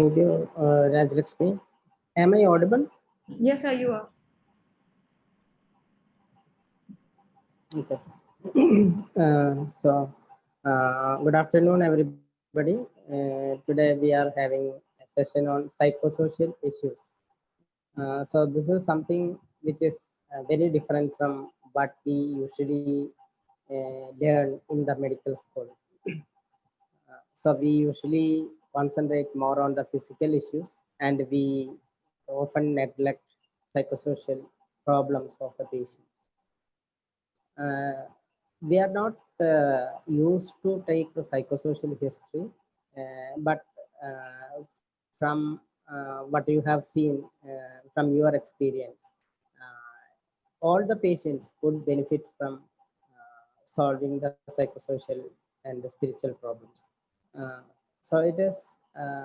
Thank you, Rajlakshmi. Am I audible? Yes, sir, you are. Okay. Good afternoon, everybody. Today we are having a session on psychosocial issues. So this is something which is very different from what we usually learn in the medical school. So we usually concentrate more on the physical issues, and we often neglect psychosocial problems of the patient. We are not used to take the psychosocial history, but from what you have seen from your experience, all the patients would benefit from solving the psychosocial and the spiritual problems. Uh, so it is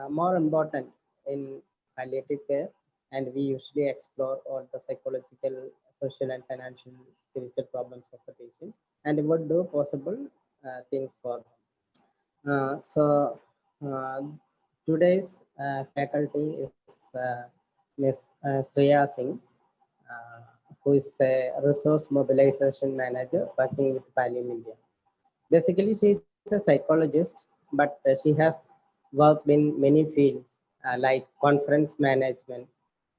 more important in palliative care, and we usually explore all the psychological, social, and financial spiritual problems of the patient, and would do possible things for them. Uh, so uh, Today's faculty is Ms. Shreya Singh, uh, who is a resource mobilization manager working with Pallium India. Basically, she is a psychologist, but she has worked in many fields like conference management,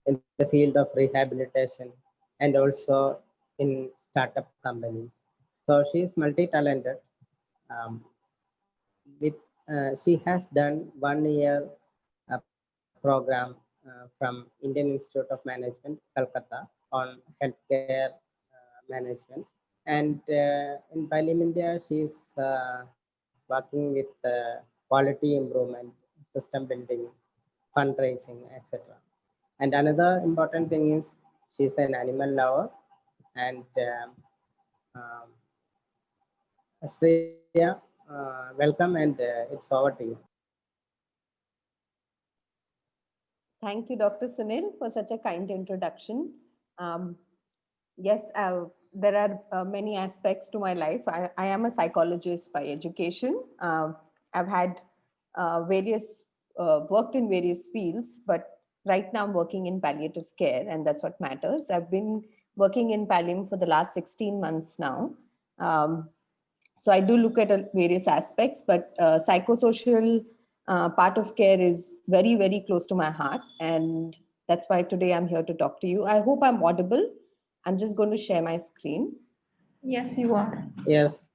in the field of rehabilitation, and also in startup companies. So she is multi-talented. Um, with She has done 1 year program from Indian Institute of Management, Calcutta, on healthcare management. And in Pallium India, she is working with quality improvement, system building, fundraising, etc. And another important thing is she's an animal lover. And Australia, welcome, and it's over to you. Thank you, Dr. Sunil, for such a kind introduction. Um, yes, there are many aspects to my life. I am a psychologist by education. I've had worked in various fields, but right now I'm working in palliative care, and that's what matters. I've been working in Pallium for the last 16 months now. Um, so I do look at various aspects, but psychosocial part of care is very, very close to my heart. And that's why today I'm here to talk to you. I hope I'm audible. I'm just going to share my screen. Yes, you are. Yes.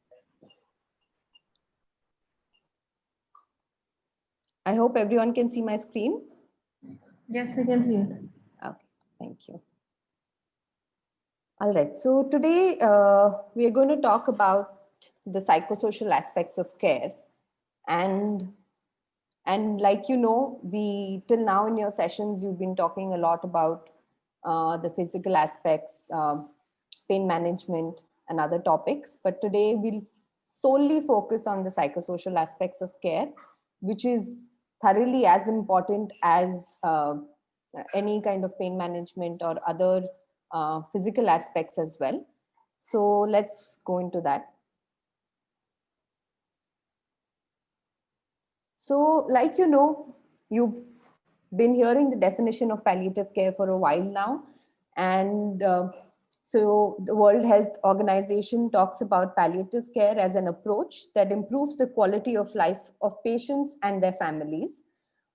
I hope everyone can see my screen. Yes, we can see it. Okay, thank you. All right, so today we are going to talk about the psychosocial aspects of care. And like you know, we till now in your sessions, you've been talking a lot about the physical aspects, pain management, and other topics. But today we'll solely focus on the psychosocial aspects of care, which is thoroughly as important as any kind of pain management or other physical aspects as well. So let's go into that. So, like you know, you've been hearing the definition of palliative care for a while now. And so, the World Health Organization talks about palliative care as an approach that improves the quality of life of patients and their families.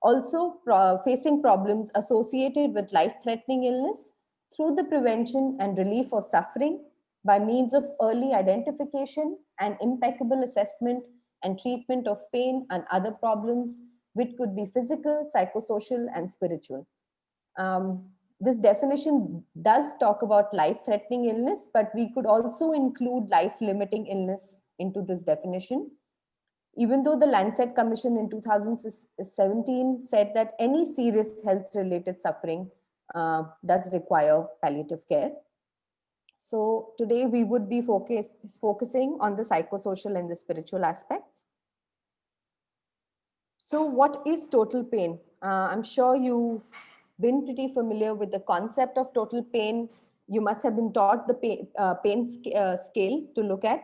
Also, facing problems associated with life threatening illness through the prevention and relief of suffering by means of early identification and impeccable assessment and treatment of pain and other problems, which could be physical, psychosocial, and spiritual. This definition does talk about life threatening illness, but we could also include life limiting illness into this definition. Even though the Lancet Commission in 2017 said that any serious health related suffering does require palliative care. So today we would be focusing on the psychosocial and the spiritual aspects. So what is total pain? I'm sure you've been pretty familiar with the concept of total pain. You must have been taught the pain scale to look at.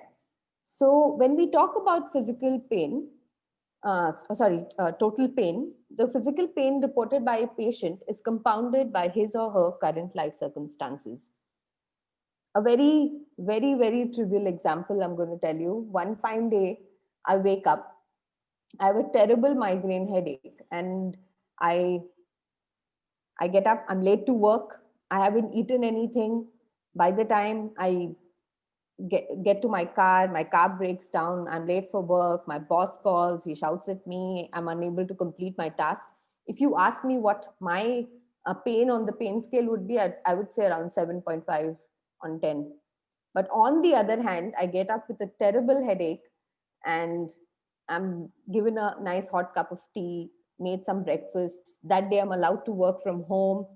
So when we talk about physical pain, total pain, the physical pain reported by a patient is compounded by his or her current life circumstances. A very, very, very trivial example I'm going to tell you. One fine day, I wake up, I have a terrible migraine headache, and I I get up, I'm late to work, I haven't eaten anything. By the time I get to my car breaks down, I'm late for work, my boss calls, he shouts at me, I'm unable to complete my task. If you ask me what my pain on the pain scale would be, I would say around 7.5 on 10. But on the other hand, I get up with a terrible headache and I'm given a nice hot cup of tea, made some breakfast. That day I'm allowed to work from home.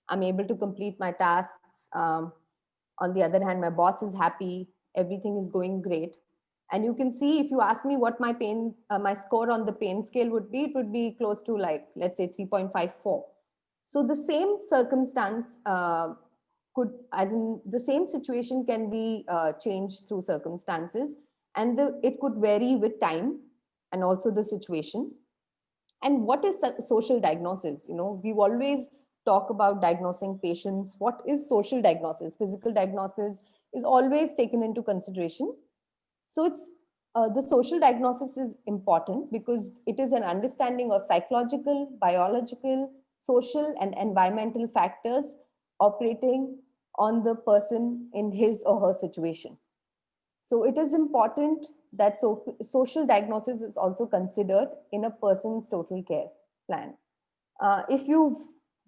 I'm able to complete my tasks. On the other hand, my boss is happy. Everything is going great. And you can see, if you ask me what my pain, my score on the pain scale would be, it would be close to, like, let's say 3.54. So the same circumstance could, as in the same situation can be changed through circumstances, and it could vary with time and also the situation. And what is social diagnosis? We've always talk about diagnosing patients. What is social diagnosis? Physical diagnosis is always taken into consideration. So it's the social diagnosis is important because it is an understanding of psychological, biological, social, and environmental factors operating on the person in his or her situation. So it is important that social diagnosis is also considered in a person's total care plan. If you've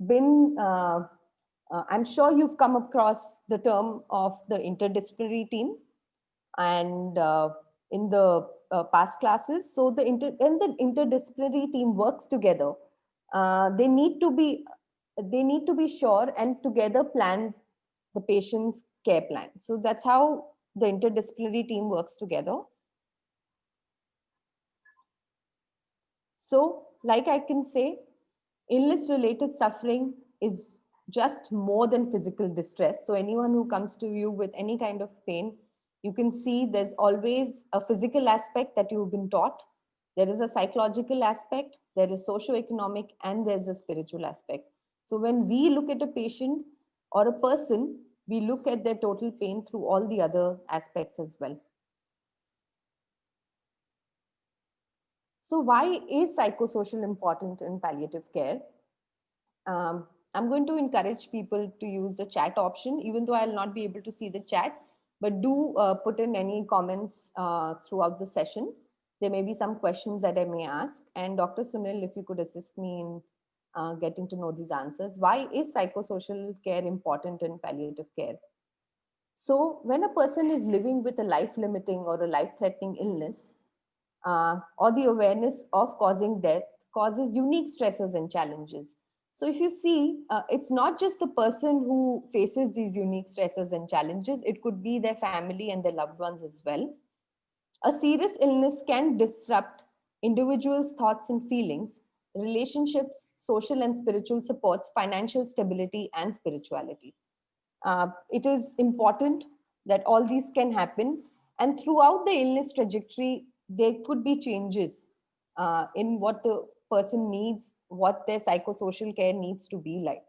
been, I'm sure you've come across the term of the interdisciplinary team, and in the past classes. So when the interdisciplinary team works together, they need to be sure and together plan the patient's care plan. So that's how the interdisciplinary team works together. So, like I can say, illness related suffering is just more than physical distress. So anyone who comes to you with any kind of pain, you can see there's always a physical aspect that you've been taught. There is a psychological aspect, there is socio-economic, and there's a spiritual aspect. So when we look at a patient or a person, we look at their total pain through all the other aspects as well. So why is psychosocial important in palliative care? I'm going to encourage people to use the chat option, even though I'll not be able to see the chat, but do put in any comments throughout the session. There may be some questions that I may ask. And Dr. Sunil, if you could assist me in getting to know these answers. Why is psychosocial care important in palliative care? So when a person is living with a life-limiting or a life-threatening illness, or the awareness of causing death causes unique stresses and challenges. So if you see, it's not just the person who faces these unique stresses and challenges, it could be their family and their loved ones as well. A serious illness can disrupt individuals' thoughts and feelings, relationships, social and spiritual supports, financial stability, and spirituality. It is important that all these can happen. And throughout the illness trajectory, there could be changes in what the person needs, what their psychosocial care needs to be like.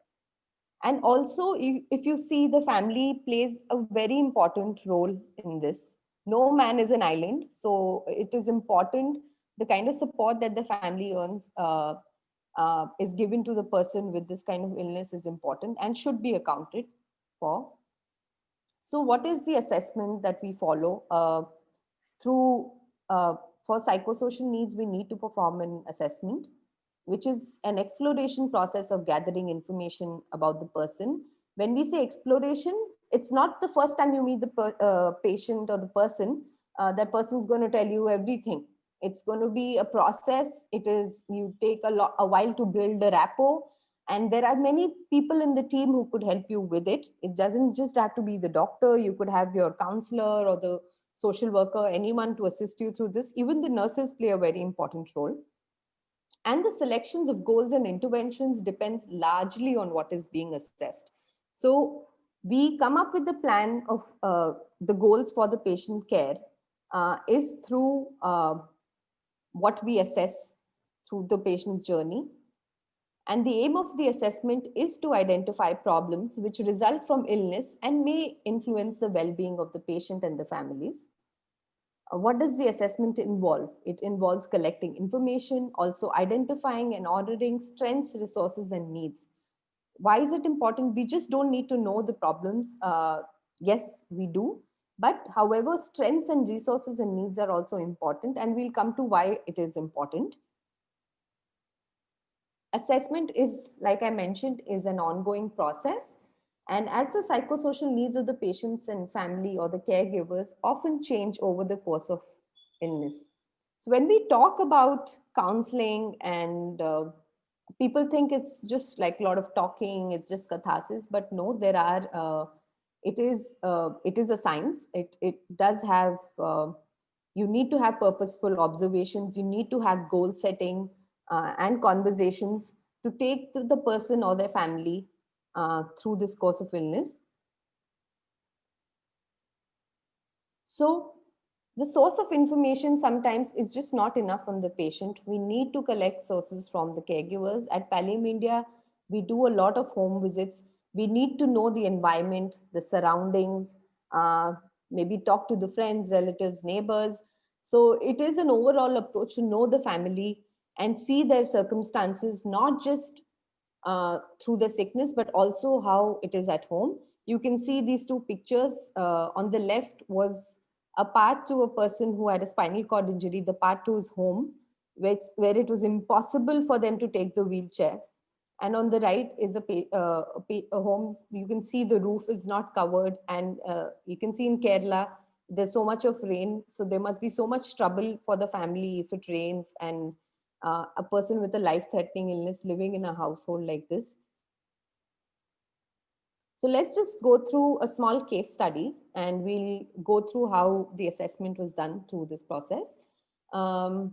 And also, if you see, the family plays a very important role in this. No man is an island. So it is important, the kind of support that the family earns is given to the person with this kind of illness is important and should be accounted for. So what is the assessment that we follow? For psychosocial needs, we need to perform an assessment, which is an exploration process of gathering information about the person. When we say exploration, it's not the first time you meet the patient or the person, that person's going to tell you everything. It's going to be a process. You take a while to build a rapport. And there are many people in the team who could help you with it. It doesn't just have to be the doctor. You could have your counselor or the social worker, anyone to assist you through this. Even the nurses play a very important role. And the selections of goals and interventions depends largely on what is being assessed. So we come up with the plan of the goals for the patient care is through what we assess through the patient's journey. And the aim of the assessment is to identify problems which result from illness and may influence the well-being of the patient and the families. What does the assessment involve? It involves collecting information, also identifying and ordering strengths, resources, and needs. Why is it important? We just don't need to know the problems. Yes, we do. But however, strengths and resources and needs are also important, and we'll come to why it is important. Assessment is, like I mentioned, is an ongoing process. And as the psychosocial needs of the patients and family or the caregivers often change over the course of illness. So when we talk about counseling and people think it's just like a lot of talking, it's just catharsis, but no, there are, it is a science. It does have, you need to have purposeful observations, you need to have goal setting and conversations to take the person or their family through this course of illness. So the source of information sometimes is just not enough from the patient. We need to collect sources from the caregivers. At Pallium India, we do a lot of home visits. We need to know the environment, the surroundings, maybe talk to the friends, relatives, neighbors. So it is an overall approach to know the family and see their circumstances, not just through the sickness, but also how it is at home. You can see these two pictures. On the left was a path to a person who had a spinal cord injury, the path to his home, where it was impossible for them to take the wheelchair. And on the right is a home. You can see the roof is not covered. And you can see in Kerala, there's so much of rain. So there must be so much trouble for the family if it rains, and a person with a life-threatening illness living in a household like this. So let's just go through a small case study, and we'll go through how the assessment was done through this process. A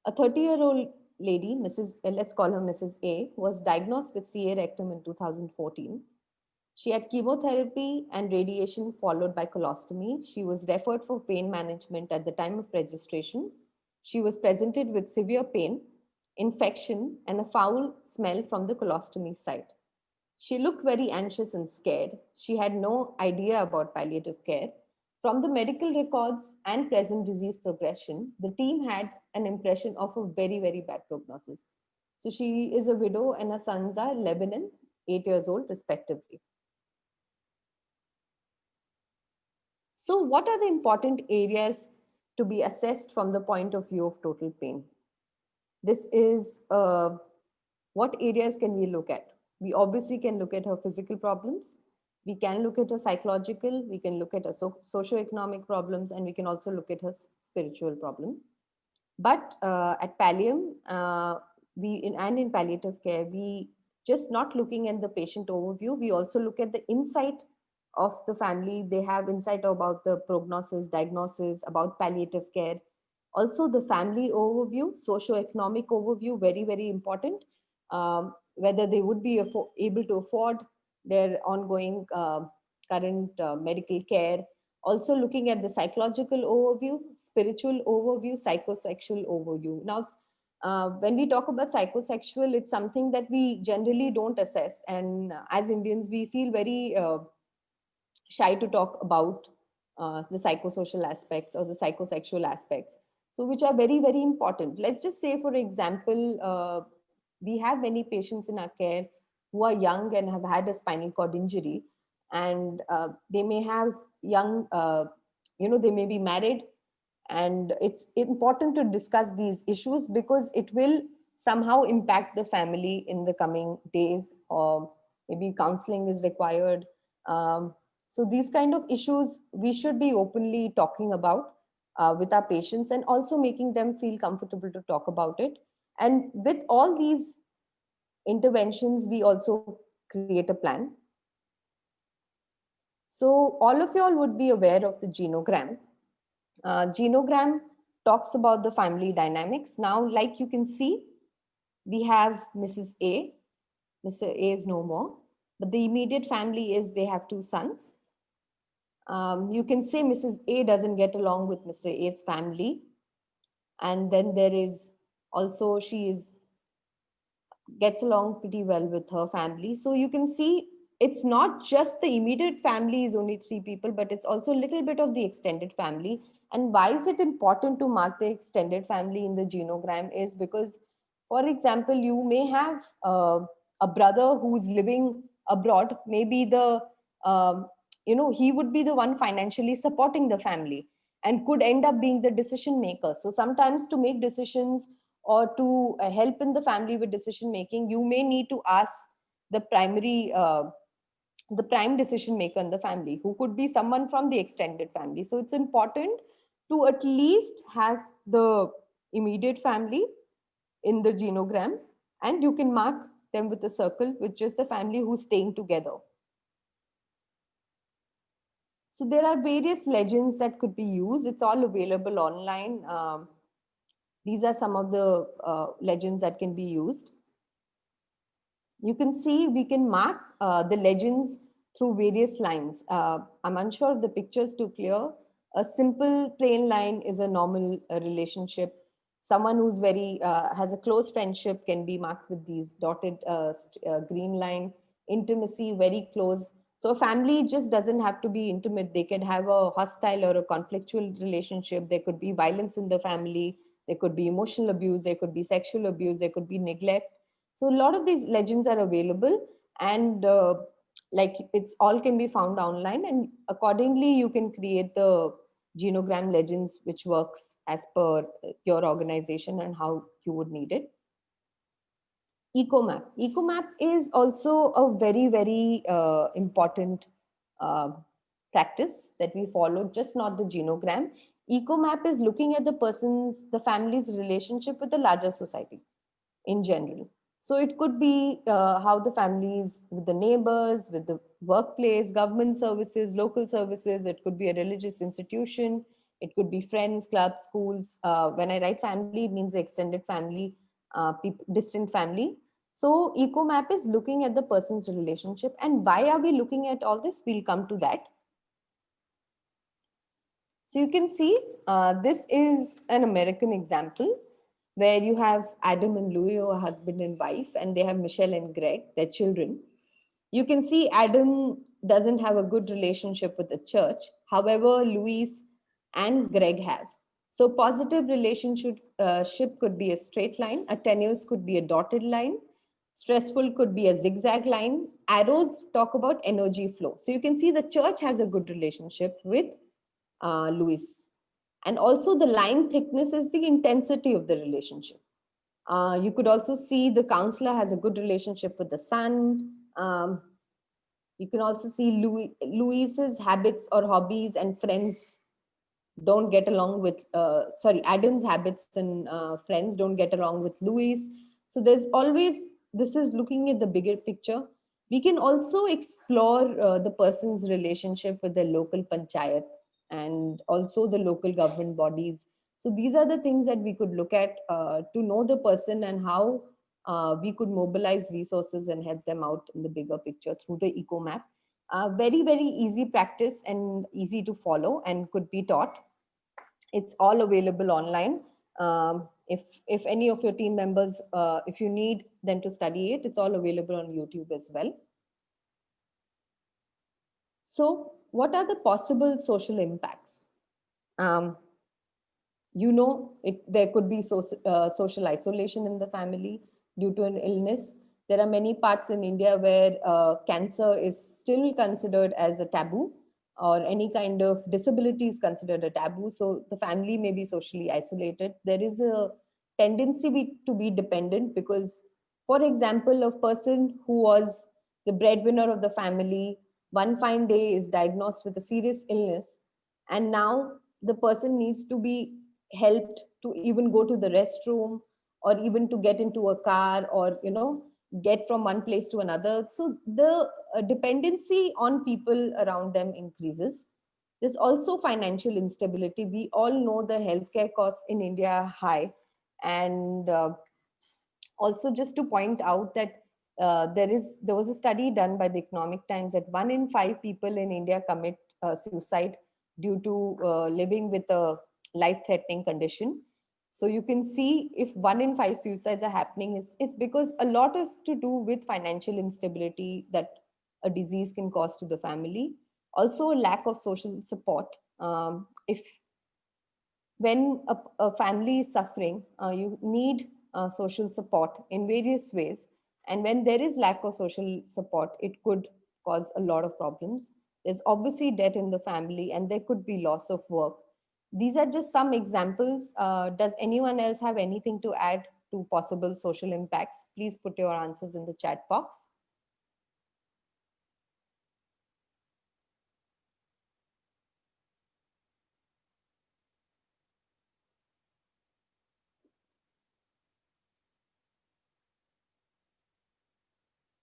30-year-old lady, let's call her Mrs. A, was diagnosed with CA rectum in 2014. She had chemotherapy and radiation followed by colostomy. She was referred for pain management at the time of registration. She was presented with severe pain, infection, and a foul smell from the colostomy site. She looked very anxious and scared. She had no idea about palliative care. From the medical records and present disease progression, the team had an impression of a very, very bad prognosis. So she is a widow and her sons are 11 and 8 years old, respectively. So what are the important areas to be assessed from the point of view of total pain? This is, what areas can we look at? We obviously can look at her physical problems. We can look at her psychological. We can look at her socioeconomic problems, and we can also look at her spiritual problem. But at Pallium, and in palliative care, we just not looking at the patient overview. We also look at the insight of the family. They have insight about the prognosis, diagnosis, about palliative care. Also the family overview, socio-economic overview, very, very important. Whether they would be able to afford their ongoing current medical care. Also looking at the psychological overview, spiritual overview, psychosexual overview. Now, when we talk about psychosexual, it's something that we generally don't assess. And as Indians, we feel very shy to talk about the psychosocial aspects or the psychosexual aspects. So which are very, very important. Let's just say, for example, we have many patients in our care who are young and have had a spinal cord injury, and they may have young, they may be married, and it's important to discuss these issues because it will somehow impact the family in the coming days, or maybe counseling is required. So these kind of issues we should be openly talking about with our patients, and also making them feel comfortable to talk about it. And with all these interventions, we also create a plan. So all of you all would be aware of the genogram. Genogram talks about the family dynamics. Now, like you can see, we have Mrs. A. Mr. A is no more, but the immediate family is they have two sons. You can say Mrs. A doesn't get along with Mr. A's family. And then there is also, gets along pretty well with her family. So you can see it's not just the immediate family is only 3 people, but it's also a little bit of the extended family. And why is it important to mark the extended family in the genogram is because, for example, you may have a brother who's living abroad. Maybe he would be the one financially supporting the family and could end up being the decision maker. So sometimes to make decisions or to help in the family with decision making, you may need to ask the the prime decision maker in the family, who could be someone from the extended family. So it's important to at least have the immediate family in the genogram, and you can mark them with a circle, which is the family who's staying together. So there are various legends that could be used. It's all available online. These are some of the legends that can be used. You can see we can mark the legends through various lines. I'm unsure if the picture is too clear. A simple plain line is a normal relationship. Someone who's has a close friendship can be marked with these dotted green line. Intimacy, very close. So a family just doesn't have to be intimate. They can have a hostile or a conflictual relationship. There could be violence in the family. There could be emotional abuse. There could be sexual abuse. There could be neglect. So a lot of these legends are available, and like it's all can be found online, and accordingly you can create the genogram legends which works as per your organization and how you would need it. Ecomap. Ecomap is also a very important uh, practice that we follow, just not the genogram. Ecomap is looking at the family's relationship with the larger society in general. So it could be how the families with the neighbors, with the workplace, government services, local services. It could be a religious institution. It could be friends, clubs, schools. When I write family, it means the extended family, distant family. So EcoMap is looking at the person's relationship. And why are we looking at all this? We'll come to that. So you can see this is an American example where you have Adam and Louis, a husband and wife, and they have Michelle and Greg, their children. You can see Adam doesn't have a good relationship with the church. However, Louis and Greg have. So positive relationship could be a straight line, a tenuous could be a dotted line, stressful could be a zigzag line. Arrows talk about energy flow. So you can see the church has a good relationship with Louis. And also the line thickness is the intensity of the relationship. You could also see the counselor has a good relationship with the son. You can also see Louis's habits or hobbies and friends don't get along with, Adam's habits and friends don't get along with Louis. So there's always, this is looking at the bigger picture. We can also explore the person's relationship with the local panchayat and also the local government bodies. So these are the things that we could look at to know the person and how we could mobilize resources and help them out in the bigger picture through the EcoMap. Very easy practice and easy to follow and could be taught. It's all available online. If any of your team members, if you need them to study it, it's all available on YouTube as well. So what are the possible social impacts? There could be social isolation in the family due to an illness. There are many parts in India where cancer is still considered as a taboo, or any kind of disability is considered a taboo. So the family may be socially isolated. There is a tendency to be dependent because, for example, a person who was the breadwinner of the family, one fine day is diagnosed with a serious illness, and now the person needs to be helped to even go to the restroom or even to get into a car or get from one place to another. So the dependency on people around them increases. There's also financial instability. We all know the healthcare costs in India are high. And also just to point out that there was a study done by the Economic Times that 1 in 5 people in India commit suicide due to living with a life-threatening condition. So you can see if 1 in 5 suicides are happening, it's because a lot is to do with financial instability that a disease can cause to the family. Also, a lack of social support. If when a family is suffering, you need social support in various ways. And when there is lack of social support, it could cause a lot of problems. There's obviously debt in the family, and there could be loss of work. These are just some examples. Does anyone else have anything to add to possible social impacts? Please put your answers in the chat box.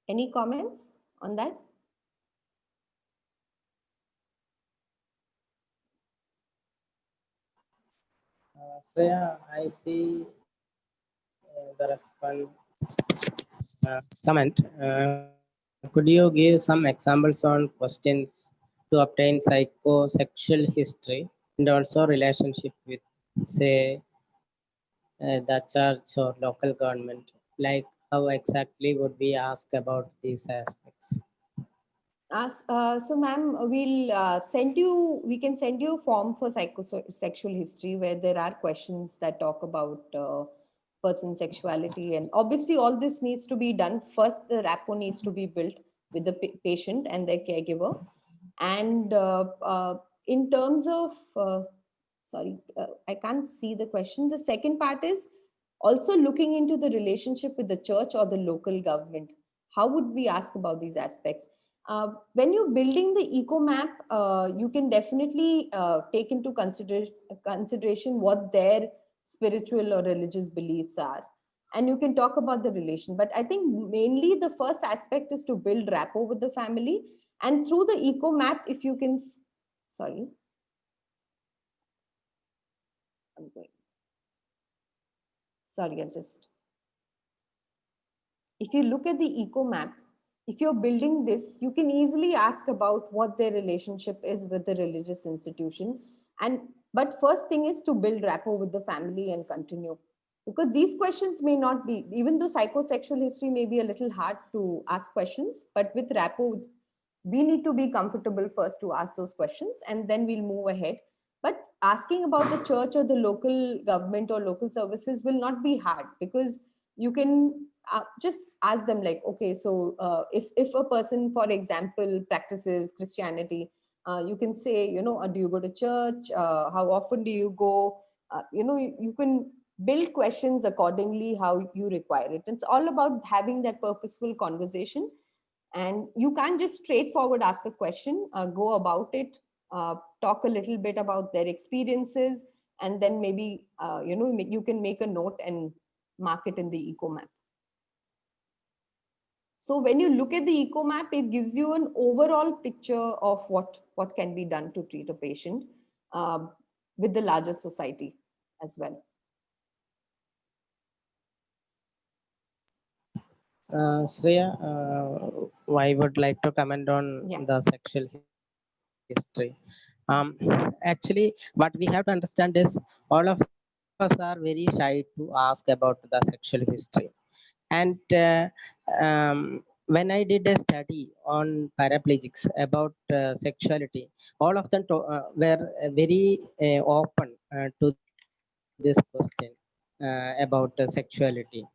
Any comments on that? So yeah, I see the response comment. Could you give some examples on questions to obtain psychosexual history and also relationship with, say, the church or local government? Like, how exactly would we ask about these aspects? So ma'am, we can send you a form for psychosexual history where there are questions that talk about person sexuality. And obviously all this needs to be done. First, the rapport needs to be built with the patient and their caregiver. And in terms of, I can't see the question. The second part is also looking into the relationship with the church or the local government. How would we ask about these aspects? When you're building the eco map, you can definitely take into consideration what their spiritual or religious beliefs are. And you can talk about the relation. But I think mainly the first aspect is to build rapport with the family. And through the eco map, if you can, sorry, I'm going. Sorry, I just, if you look at the eco map, if you're building this, you can easily ask about what their relationship is with the religious institution. And but first thing is to build rapport with the family and continue. Because these questions may not be, even though psychosexual history may be a little hard to ask questions, but with rapport, we need to be comfortable first to ask those questions and then we'll move ahead. But asking about the church or the local government or local services will not be hard, because you can just ask them like, okay, so if a person, for example, practices Christianity, you can say, do you go to church? How often do you go? You can build questions accordingly how you require it. It's all about having that purposeful conversation. And you can't just straightforward ask a question, go about it, talk a little bit about their experiences, and then maybe you can make a note and mark it in the eco map. So when you look at the eco map, it gives you an overall picture of what can be done to treat a patient with the larger society as well. Shreya, I would like to comment on the sexual history. Actually, what we have to understand is all of us are very shy to ask about the sexual history. And when I did a study on paraplegics about sexuality, all of them were very open to this question about sexuality.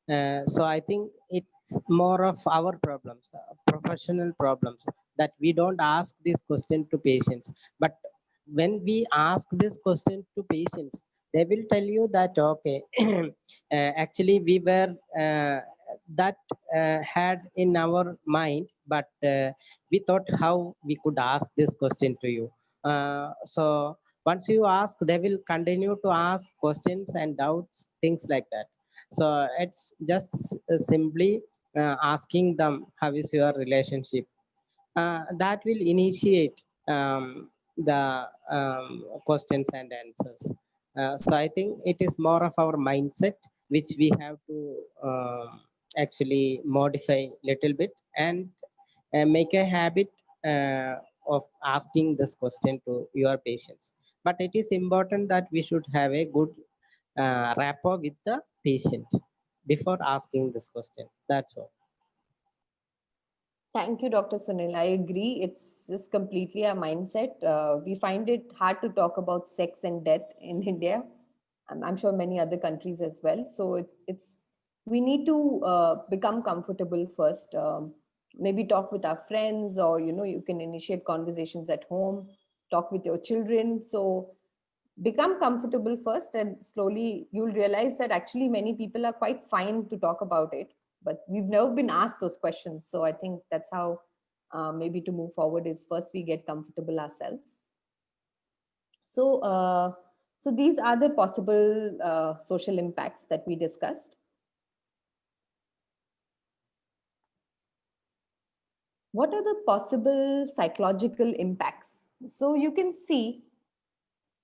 So I think it's more of our problems, professional problems, that we don't ask this question to patients. But when we ask this question to patients, they will tell you that, okay, actually we were that had in our mind, but we thought how we could ask this question to you. So once you ask, they will continue to ask questions and doubts, things like that. So it's just simply asking them, how is your relationship? That will initiate the questions and answers. So I think it is more of our mindset, which we have to actually modify little bit and make a habit of asking this question to your patients. But it is important that we should have a good rapport with the patient before asking this question. That's all. Thank you, Dr. Sunil. I agree. It's just completely a mindset. We find it hard to talk about sex and death in India. I'm sure many other countries as well. So it's we need to become comfortable first. Maybe talk with our friends, or you can initiate conversations at home. Talk with your children. So become comfortable first, and slowly you'll realize that actually many people are quite fine to talk about it, but we've never been asked those questions. So I think that's how maybe to move forward is first we get comfortable ourselves. So these are the possible social impacts that we discussed. What are the possible psychological impacts? So you can see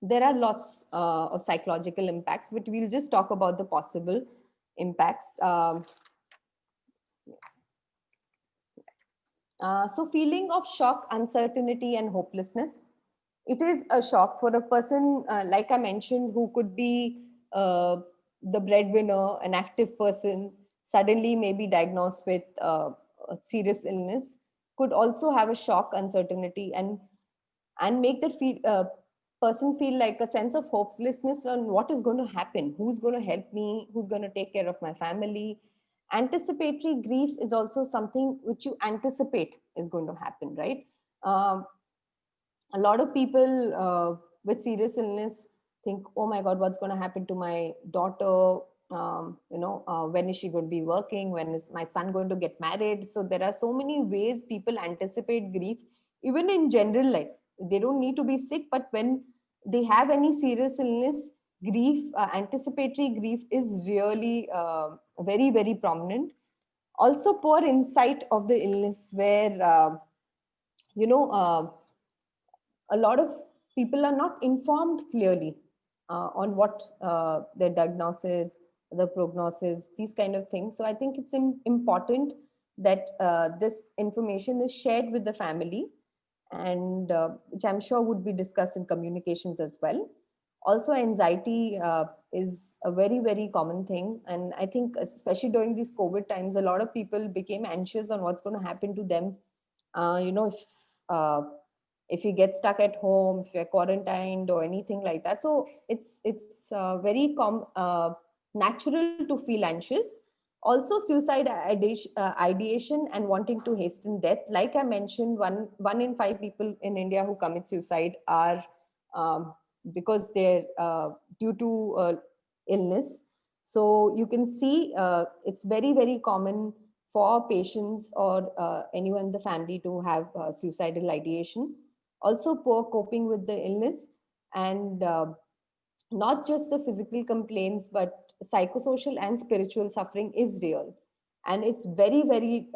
there are lots of psychological impacts, but we'll just talk about the possible impacts. So feeling of shock, uncertainty, and hopelessness. It is a shock for a person, like I mentioned, who could be the breadwinner, an active person, suddenly maybe diagnosed with a serious illness, could also have a shock, uncertainty, and make that person feel like a sense of hopelessness on what is going to happen, who's going to help me, who's going to take care of my family. Anticipatory grief is also something which you anticipate is going to happen, right? um, a lot of people with serious illness think, oh my god, what's going to happen to my daughter? When is she going to be working? When is my son going to get married? So there are so many ways people anticipate grief, even in general life. They don't need to be sick, but when they have any serious illness, grief, anticipatory grief is really very, very prominent. Also poor insight of the illness, where you know a lot of people are not informed clearly on what their diagnosis, the prognosis, these kind of things. So I think it's important that this information is shared with the family, and which I'm sure would be discussed in communications as well. Also, anxiety is a very, very common thing. And I think, especially during these COVID times, a lot of people became anxious on what's going to happen to them. Uh, if you get stuck at home, if you're quarantined or anything like that. So it's very natural to feel anxious. Also, suicide ideation and wanting to hasten death. Like I mentioned, one in five people in India who commit suicide are because they're due to illness. So you can see it's very, very common for patients or anyone in the family to have suicidal ideation. Also poor coping with the illness, and not just the physical complaints, but psychosocial and spiritual suffering is real. And it's very, very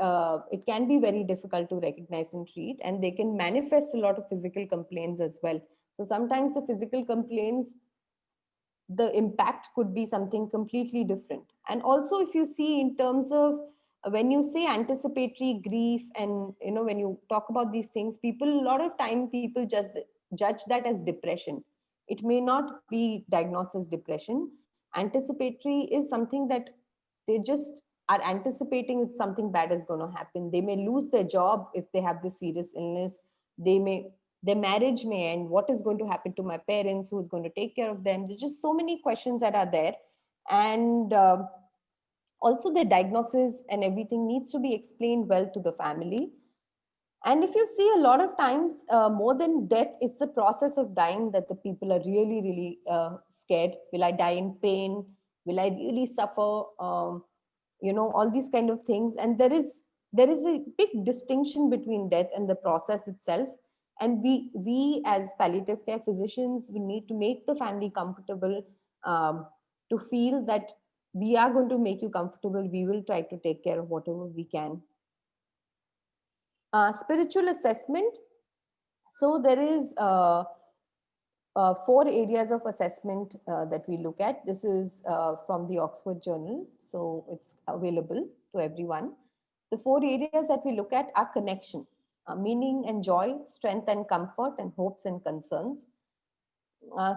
it can be very difficult to recognize and treat, and they can manifest a lot of physical complaints as well. So sometimes the physical complaints, the impact could be something completely different. And also, if you see in terms of when you say anticipatory grief, and when you talk about these things, people, a lot of time people just judge that as depression. It may not be diagnosed as depression. Anticipatory is something that they just are anticipating it's something bad is going to happen. They may lose their job if they have this serious illness. They may, their marriage may end. What is going to happen to my parents? Who's going to take care of them? There's just so many questions that are there. And also the diagnosis and everything needs to be explained well to the family. And if you see, a lot of times, more than death, it's the process of dying that the people are really, really scared. Will I die in pain? Will I really suffer? All these kind of things. And there is a big distinction between death and the process itself. And we as palliative care physicians, we need to make the family comfortable, to feel that we are going to make you comfortable. We will try to take care of whatever we can. Spiritual assessment. So there is 4 areas of assessment that we look at. This is from the Oxford Journal, so it's available to everyone. The 4 areas that we look at are connection, meaning and joy, strength and comfort, and hopes and concerns.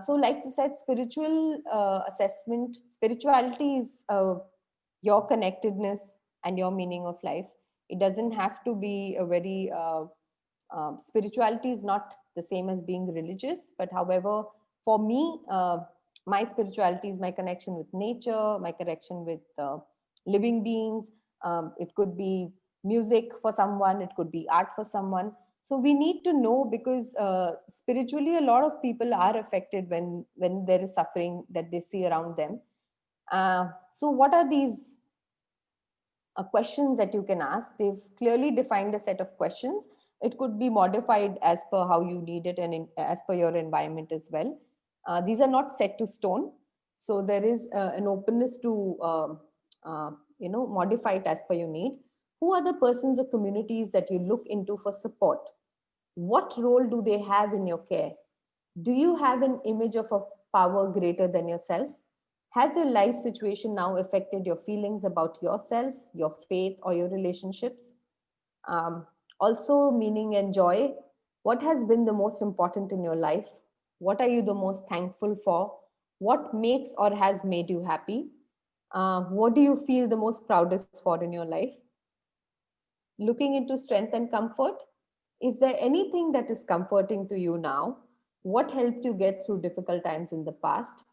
So like I said, spiritual assessment, spirituality is your connectedness and your meaning of life. It doesn't have to be a very, spirituality is not the same as being religious, but however, for me, my spirituality is my connection with nature, my connection with living beings. It could be music for someone, it could be art for someone. So we need to know, because spiritually a lot of people are affected when there is suffering that they see around them. So what are these questions that you can ask? They've clearly defined a set of questions. It could be modified as per how you need it and as per your environment as well. These are not set to stone, so there is an openness to modify it as per your need. Who are the persons or communities that you look into for support? What role do they have in your care? Do you have an image of a power greater than yourself? Has your life situation now affected your feelings about yourself, your faith, or your relationships? Um, Also, meaning and joy. What has been the most important in your life? What are you the most thankful for? What makes or has made you happy? What do you feel the most proudest for in your life? Looking into strength and comfort. Is there anything that is comforting to you now? What helped you get through difficult times in the past?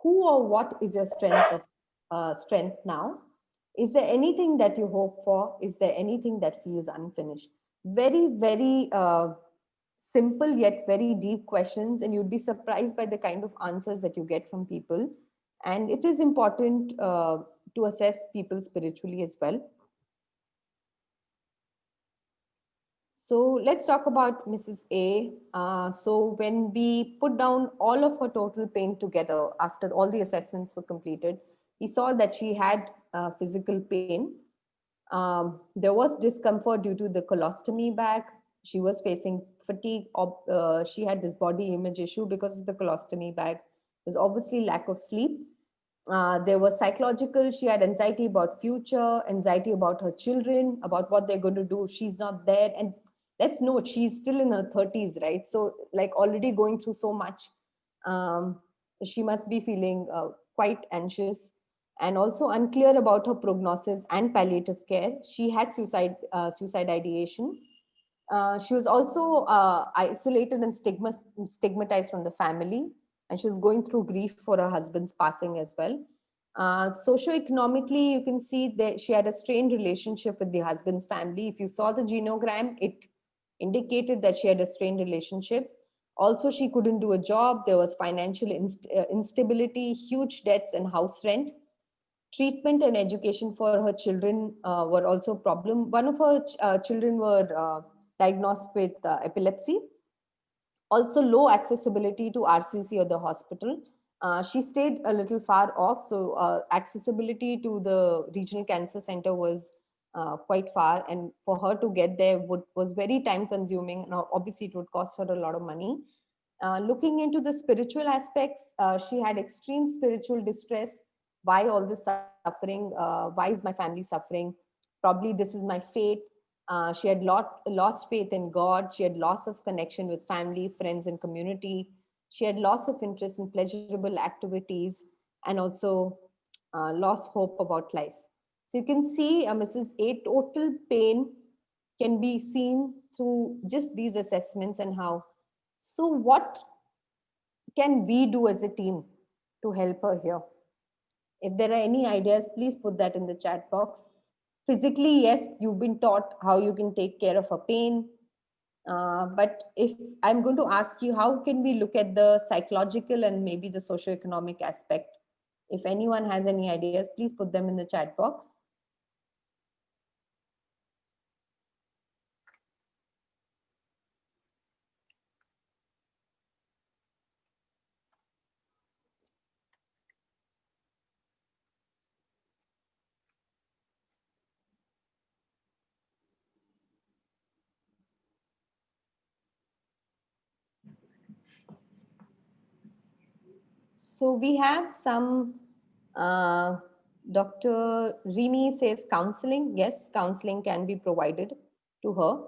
Who or what is your strength now? Is there anything that you hope for? Is there anything that feels unfinished? Very, very simple yet very deep questions, and you'd be surprised by the kind of answers that you get from people. And it is important to assess people spiritually as well. So let's talk about Mrs. A. So when we put down all of her total pain together after all the assessments were completed, we saw that she had physical pain. There was discomfort due to the colostomy bag. She was facing fatigue. She had this body image issue because of the colostomy bag. There's obviously lack of sleep. There was psychological. She had anxiety about future, anxiety about her children, about what they're going to do if she's not there. And let's note, she's still in her 30s, right? So like already going through so much. Um, she must be feeling quite anxious and also unclear about her prognosis and palliative care. She had suicide ideation. She was also isolated and stigmatized from the family, and she was going through grief for her husband's passing as well. Socioeconomically, you can see that she had a strained relationship with the husband's family. If you saw the genogram, it indicated that she had a strained relationship. Also, she couldn't do a job. There was financial instability, huge debts, and house rent. Treatment and education for her children were also a problem. One of her children were diagnosed with epilepsy. Also, low accessibility to RCC or the hospital. She stayed a little far off, so accessibility to the regional cancer center was quite far, and for her to get there was very time consuming. Now, obviously, it would cost her a lot of money. Looking into the spiritual aspects, she had extreme spiritual distress. Why all this suffering? Why is my family suffering? Probably this is my fate. She had lost faith in God. She had loss of connection with family, friends, and community. She had loss of interest in pleasurable activities, and also lost hope about life. So you can see Mrs. A total pain can be seen through just these assessments and how. So what can we do as a team to help her here? If there are any ideas, please put that in the chat box. Physically, yes, you've been taught how you can take care of a pain. But if I'm going to ask you, how can we look at the psychological and maybe the socioeconomic aspect? If anyone has any ideas, please put them in the chat box. So we have some, Dr. Rimi says counseling. Yes, counseling can be provided to her.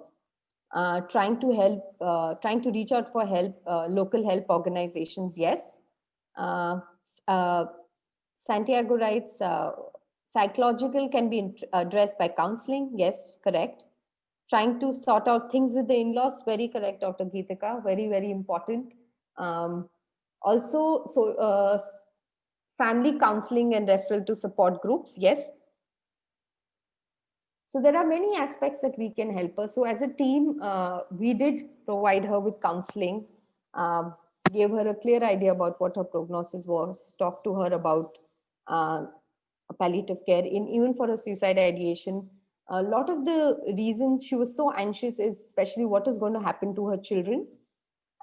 Trying to help, trying to reach out for help, local help organizations, yes. Uh, uh, Santiago writes, psychological can be addressed by counseling, yes, correct. Trying to sort out things with the in-laws, very correct, Dr. Geetika, very, very important. Also, so family counseling and referral to support groups, yes. So there are many aspects that we can help her. So as a team, we did provide her with counseling, um, gave her a clear idea about what her prognosis was, talked to her about uh, palliative care, in even for a suicide ideation. A lot of the reasons she was so anxious is especially what is going to happen to her children.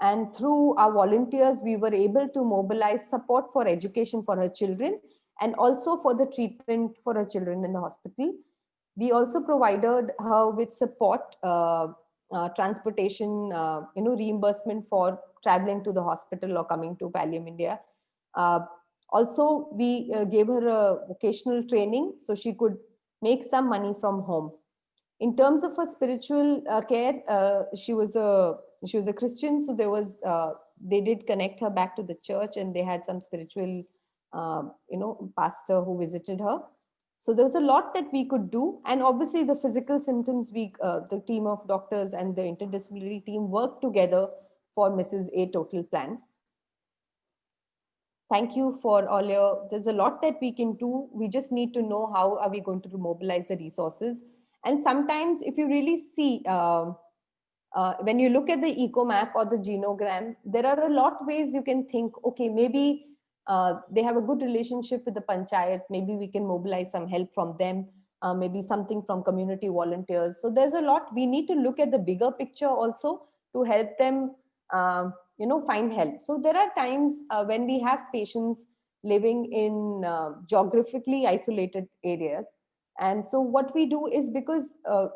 And through our volunteers, we were able to mobilize support for education for her children and also for the treatment for her children in the hospital. We also provided her with support, transportation, reimbursement for traveling to the hospital or coming to Pallium India. Also, we gave her a vocational training so she could make some money from home. In terms of her spiritual care, she was a Christian, so they did connect her back to the church, and they had some spiritual pastor who visited her. So there was a lot that we could do, and obviously the physical symptoms, the team of doctors and the interdisciplinary team worked together for Mrs. A total plan. Thank you for all your, there's a lot that we can do. We just need to know how are we going to mobilize the resources. And sometimes if you really see, when you look at the eco map or the genogram, there are a lot ways you can think, okay, maybe they have a good relationship with the panchayat, maybe we can mobilize some help from them, maybe something from community volunteers. So there's a lot, we need to look at the bigger picture also to help them find help. So there are times when we have patients living in geographically isolated areas. And so what we do is, because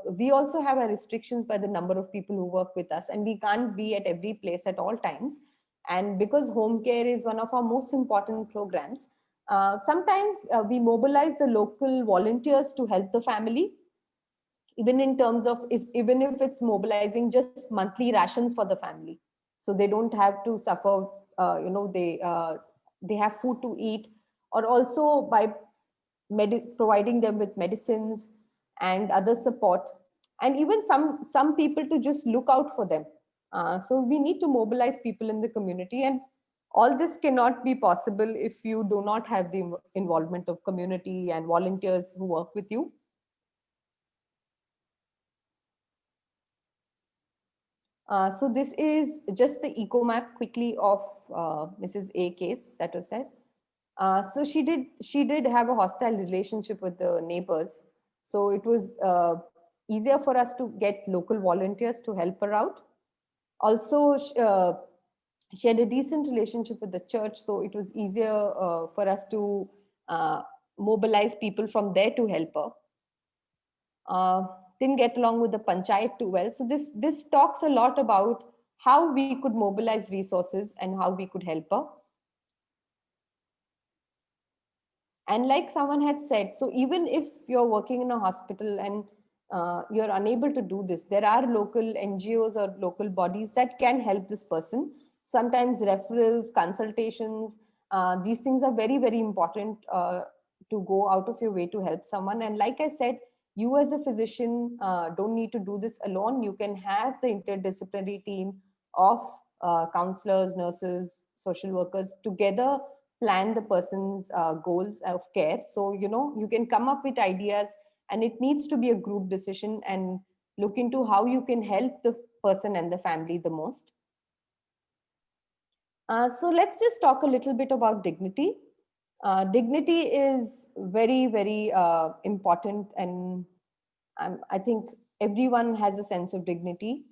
we also have our restrictions by the number of people who work with us, and we can't be at every place at all times. And because home care is one of our most important programs, sometimes we mobilize the local volunteers to help the family, even in terms of, even if it's mobilizing just monthly rations for the family. So they don't have to suffer, they have food to eat, or also by providing them with medicines and other support, and even some people to just look out for them. So we need to mobilize people in the community, and all this cannot be possible if you do not have the involvement of community and volunteers who work with you. So this is just the eco map quickly of Mrs. A case that was there. So she did have a hostile relationship with the neighbors. So it was easier for us to get local volunteers to help her out. Also, she had a decent relationship with the church, so it was easier for us to mobilize people from there to help her. Didn't get along with the panchayat too well. So this talks a lot about how we could mobilize resources and how we could help her. And like someone had said, so even if you're working in a hospital and you're unable to do this, there are local NGOs or local bodies that can help this person. Sometimes referrals, consultations, these things are very, very important to go out of your way to help someone. And like I said, you as a physician don't need to do this alone. You can have the interdisciplinary team of counselors, nurses, social workers together plan the person's goals of care. So, you can come up with ideas, and it needs to be a group decision, and look into how you can help the person and the family the most. So let's just talk a little bit about dignity. Dignity is very, very important, and I think everyone has a sense of dignity.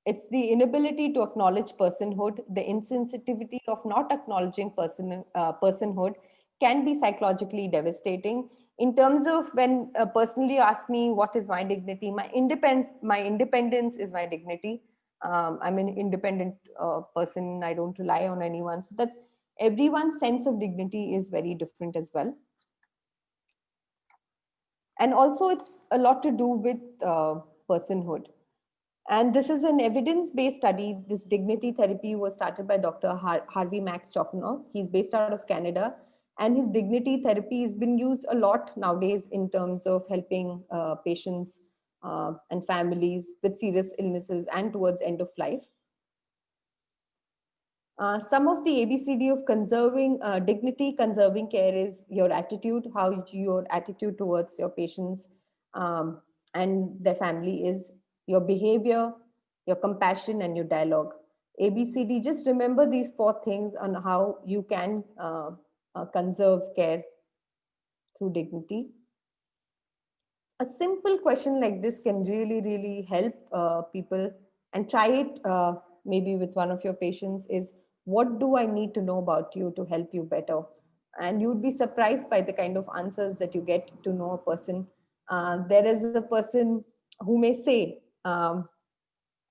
It's the inability to acknowledge personhood, the insensitivity of not acknowledging personhood can be psychologically devastating. In terms of when personally you ask me what is my dignity, my independence is my dignity. I'm an independent person. I don't rely on anyone. So that's, everyone's sense of dignity is very different as well. And also it's a lot to do with personhood. And this is an evidence-based study. This dignity therapy was started by Dr. Harvey Max Chocnow. He's based out of Canada. And his dignity therapy has been used a lot nowadays in terms of helping patients and families with serious illnesses and towards end of life. Some of the ABCD of conserving dignity, conserving care is your attitude, how your attitude towards your patients and their family is, your behavior, your compassion, and your dialogue. ABCD, just remember these 4 things on how you can conserve care through dignity. A simple question like this can really, really help people, and try it maybe with one of your patients is, what do I need to know about you to help you better? And you'd be surprised by the kind of answers that you get to know a person. There is a person who may say, I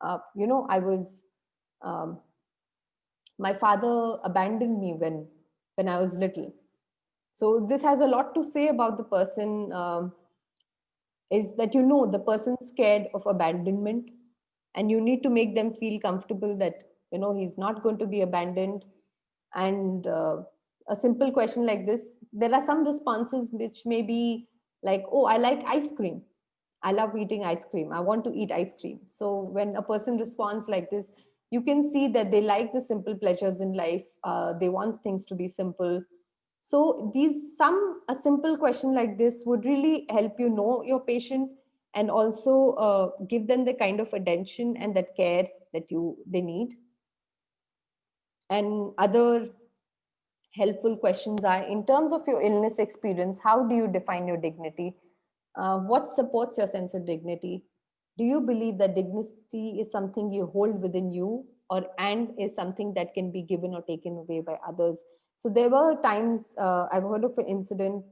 was, um, my father abandoned me when I was little. So this has a lot to say about the person. Is that the person's scared of abandonment, and you need to make them feel comfortable that he's not going to be abandoned. And a simple question like this, there are some responses which may be like, oh, I like ice cream, I love eating ice cream, I want to eat ice cream. So when a person responds like this, you can see that they like the simple pleasures in life. They want things to be simple. So a simple question like this would really help know your patient, and also give them the kind of attention and that care that they need. And other helpful questions are, in terms of your illness experience, how do you define your dignity? What supports your sense of dignity? Do you believe that dignity is something you hold within you, and is something that can be given or taken away by others? So there were times, I've heard of an incident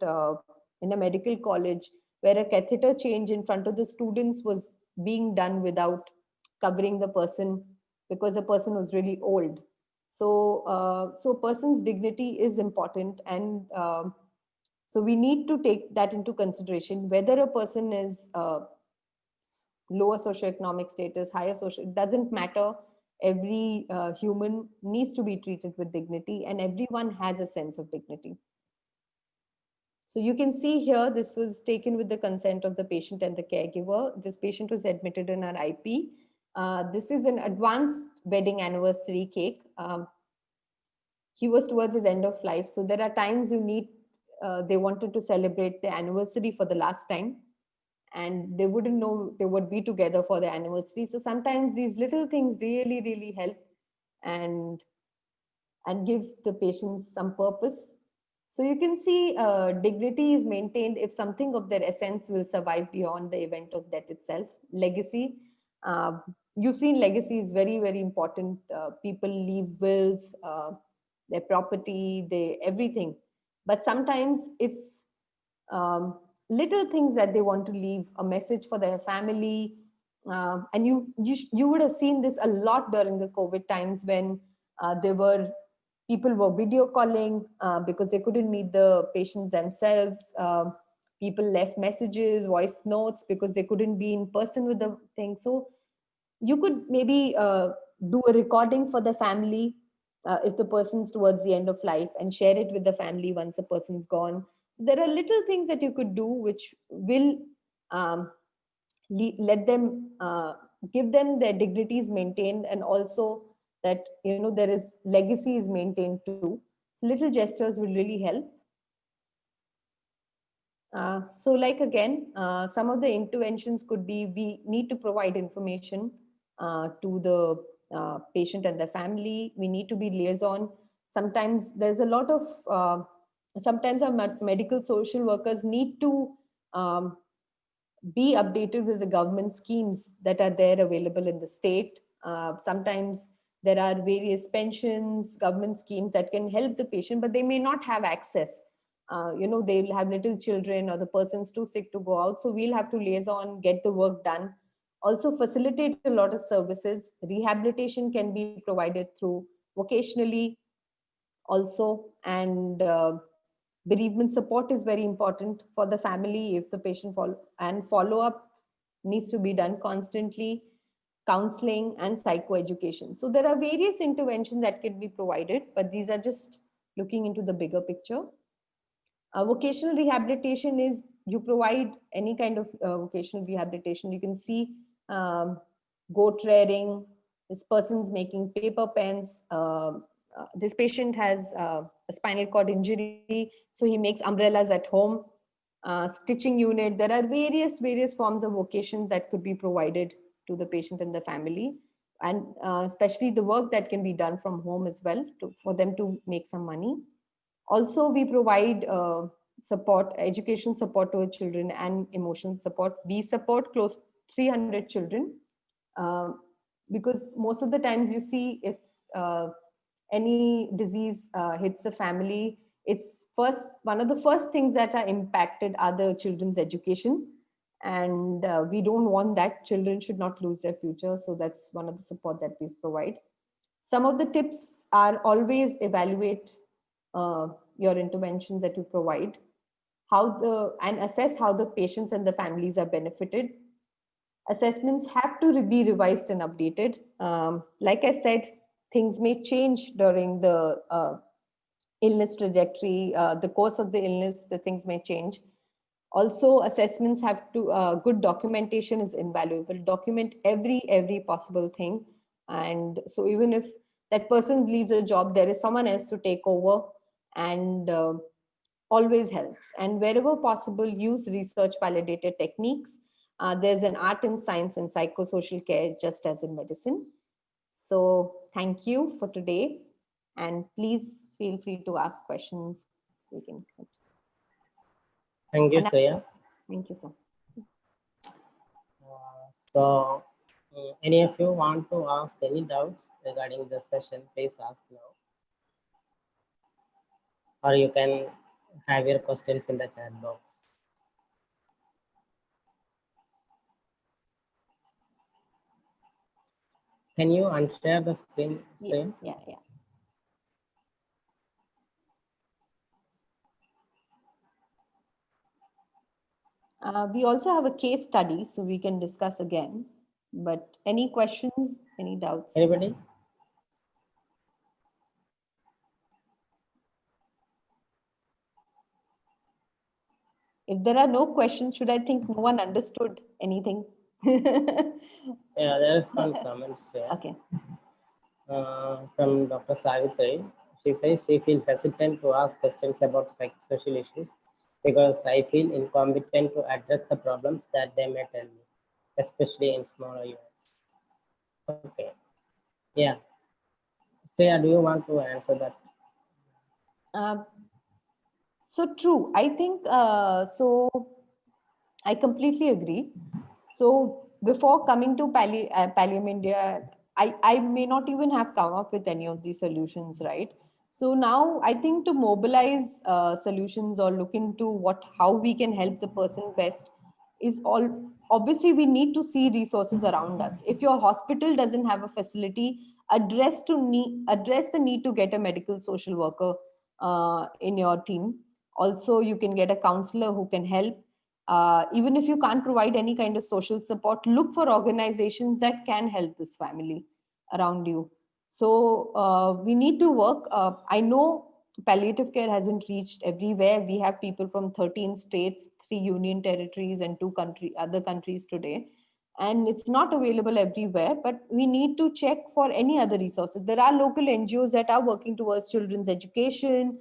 in a medical college where a catheter change in front of the students was being done without covering the person, because the person was really old. So a person's dignity is important, and so we need to take that into consideration. Whether a person is lower socioeconomic status, higher social, it doesn't matter. Every human needs to be treated with dignity, and everyone has a sense of dignity. So you can see here, this was taken with the consent of the patient and the caregiver. This patient was admitted in our IP. This is an advanced wedding anniversary cake. He was towards his end of life. So there are times they wanted to celebrate the anniversary for the last time, and they wouldn't know they would be together for the anniversary. So sometimes these little things really, really help, and give the patients some purpose. So you can see dignity is maintained if something of their essence will survive beyond the event of death itself. Legacy. You've seen legacy is very, very important. People leave wills, their property, everything. But sometimes it's little things that they want to leave, a message for their family. And you would have seen this a lot during the COVID times, when people were video calling because they couldn't meet the patients themselves. People left messages, voice notes, because they couldn't be in person with the thing. So you could maybe do a recording for the family if the person's towards the end of life, and share it with the family once the person's gone. There are little things that you could do which will let them give them their dignities maintained, and also that there is legacy is maintained too. So little gestures will really help. So like again, some of the interventions could be, we need to provide information to the patient and the family. We need to be liaison. Sometimes there's a lot of, sometimes our medical social workers need to be updated with the government schemes that are there available in the state. Sometimes there are various pensions, government schemes that can help the patient, but they may not have access. They'll have little children, or the person's too sick to go out. So we'll have to liaison, get the work done. Also facilitate a lot of services. Rehabilitation can be provided through vocationally also. And bereavement support is very important for the family if the patient follow up needs to be done constantly. counseling, and psychoeducation. So there are various interventions that can be provided, but these are just looking into the bigger picture. Vocational rehabilitation is you provide any kind of vocational rehabilitation. You can see goat rearing, this person's making paper pens, this patient has a spinal cord injury, so he makes umbrellas at home, stitching unit. There are various forms of vocations that could be provided to the patient and the family, and especially the work that can be done from home as well for them to make some money. Also, we provide support, education support to our children and emotional support. We support close to 300 children, because most of the times you see if any disease hits the family, it's one of the first things that are impacted are the children's education. And we don't want that. Children should not lose their future. So that's one of the support that we provide. Some of the tips are always evaluate your interventions that you provide, and assess how the patients and the families are benefited. Assessments have to be revised and updated. Like I said, things may change during the illness trajectory, the course of the illness, the things may change. Also, assessments have to, good documentation is invaluable. Document every possible thing. And so even if that person leaves a job, there is someone else to take over, and always helps. And wherever possible, use research validated techniques. There's an art in science and psychosocial care, just as in medicine. So thank you for today. And please feel free to ask questions so we can continue. Thank you, Shreya. Thank you, sir. So, any of you want to ask any doubts regarding the session, please ask now. Or you can have your questions in the chat box. Can you unshare the screen? Yeah. We also have a case study, so we can discuss again. But any questions, any doubts? Anybody? If there are no questions, should I think no one understood anything? Yeah, there is one comment here. Okay. From Dr. Savitri. She says she feels hesitant to ask questions about psychosocial issues because I feel incompetent to address the problems that they may tell me, especially in smaller units. Okay. Yeah. Shreya, do you want to answer that? So true. I think so. I completely agree. So before coming to Pallium India, I may not even have come up with any of these solutions, right? So now I think to mobilize solutions or look into how we can help the person best is all. Obviously, we need to see resources around us. If your hospital doesn't have a facility, address the need to get a medical social worker in your team. Also, you can get a counselor who can help. Even if you can't provide any kind of social support, look for organizations that can help this family around you. So we need to work. I know palliative care hasn't reached everywhere. We have people from 13 states, 3 union territories, and 2 other countries today. And it's not available everywhere, but we need to check for any other resources. There are local NGOs that are working towards children's education,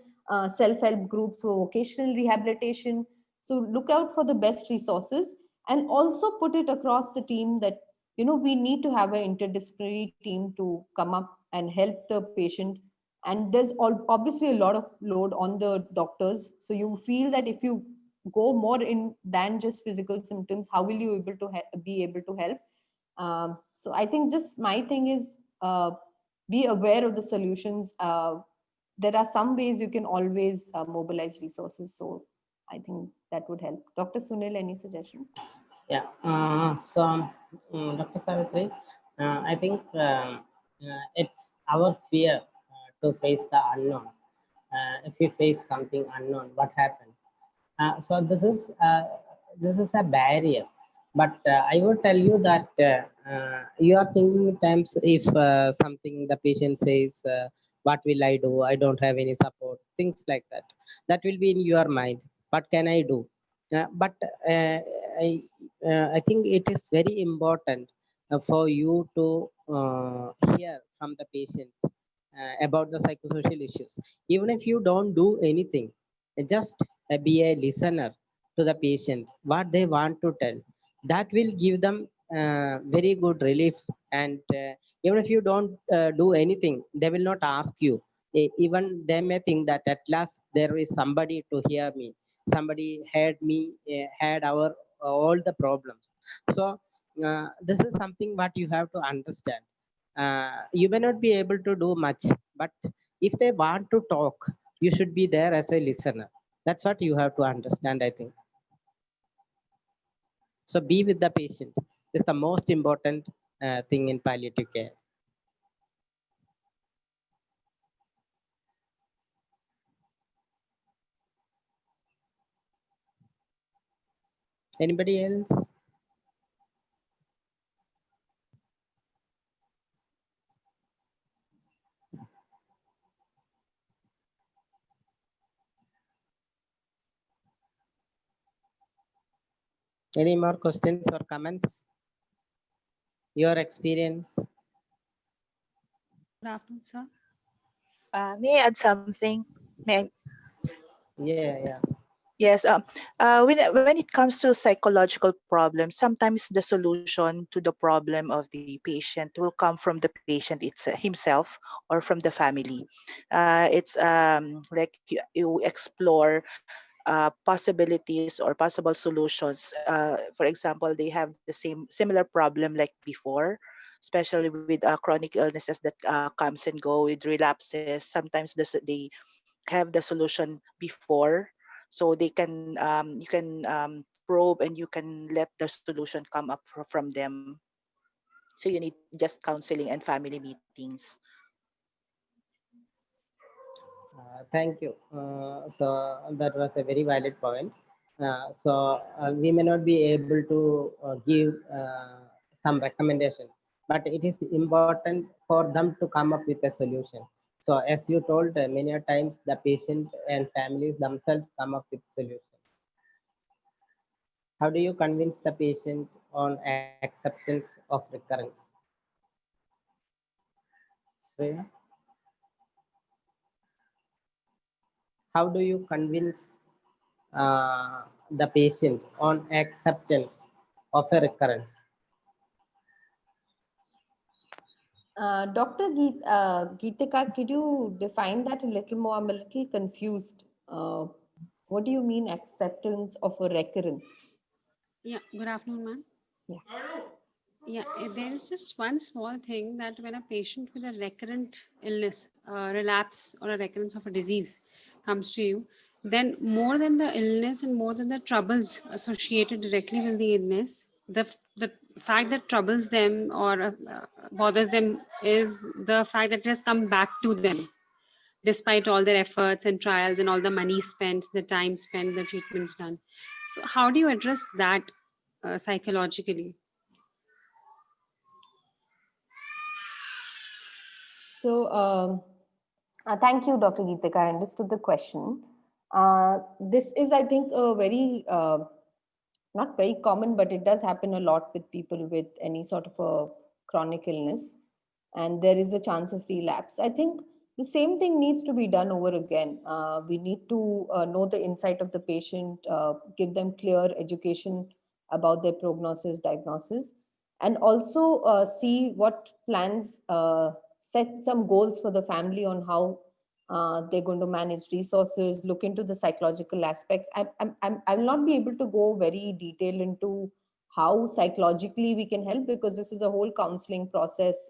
self-help groups for vocational rehabilitation. So look out for the best resources, and also put it across the team that, we need to have an interdisciplinary team to come up and help the patient. And there's obviously a lot of load on the doctors. So you feel that if you go more in than just physical symptoms, how will you be able to help? So I think just my thing is be aware of the solutions. There are some ways you can always mobilize resources. So I think that would help. Dr. Sunil, any suggestions? Yeah. Dr. Savitri, I think it's our fear to face the unknown. If you face something unknown, what happens? So this is a barrier But I would tell you that you are thinking in terms if something the patient says, what will I do? I don't have any support, things like that. That will be in your mind. What can I do? But I, I think it is very important for you to hear from the patient about the psychosocial issues. Even if you don't do anything, just be a listener to the patient, what they want to tell. That will give them very good relief. And even if you don't do anything, they will not ask you. Even they may think that at last there is somebody to hear me, somebody heard me, had our all the problems. So this is something what you have to understand. You may not be able to do much, but if they want to talk, you should be there as a listener. That's what you have to understand, I think. So be with the patient is the most important thing in palliative care. Anybody else? Any more questions or comments? Your experience? Good afternoon, sir. May I add something? Yeah, yeah. Yes. When it comes to psychological problems, sometimes the solution to the problem of the patient will come from the patient himself or from the family. It's like you explore possibilities or possible solutions. For example, they have the similar problem like before, especially with chronic illnesses that comes and go with relapses. Sometimes they have the solution before, so they can you can probe and you can let the solution come up from them. So you need just counseling and family meetings. Thank you. So that was a very valid point. We may not be able to give some recommendation, but it is important for them to come up with a solution. So as you told, many a times the patient and families themselves come up with solutions. How do you convince the patient on acceptance of recurrence? Shreya? How do you convince the patient on acceptance of a recurrence? Dr. Geetika, could you define that a little more? I'm a little confused. What do you mean acceptance of a recurrence? Yeah, good afternoon, ma'am. Yeah. Yeah, there is just one small thing that when a patient with a recurrent illness, relapse, or a recurrence of a disease comes to you, then more than the illness and more than the troubles associated directly with the illness, the fact that troubles them or bothers them is the fact that it has come back to them despite all their efforts and trials and all the money spent, the time spent, the treatments done. So, how do you address that psychologically? So, thank you, Dr. Geetika. I understood the question. This is, I think, a very, not very common, but it does happen a lot with people with any sort of a chronic illness. And there is a chance of relapse. I think the same thing needs to be done over again. We need to know the insight of the patient, give them clear education about their prognosis, diagnosis, and also see what plans, set some goals for the family on how they're going to manage resources, look into the psychological aspects. I will not be able to go very detailed into how psychologically we can help, because this is a whole counseling process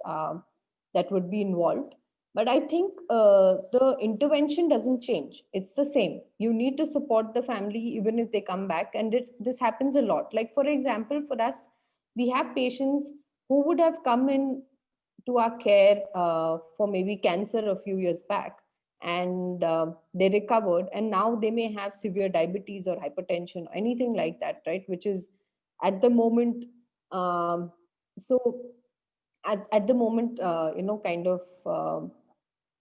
that would be involved. But I think the intervention doesn't change. It's the same. You need to support the family even if they come back. And this happens a lot. Like, for example, for us, we have patients who would have come in to our care for maybe cancer a few years back, and they recovered, and now they may have severe diabetes or hypertension or anything like that, right, which is at the moment, so at the moment, kind of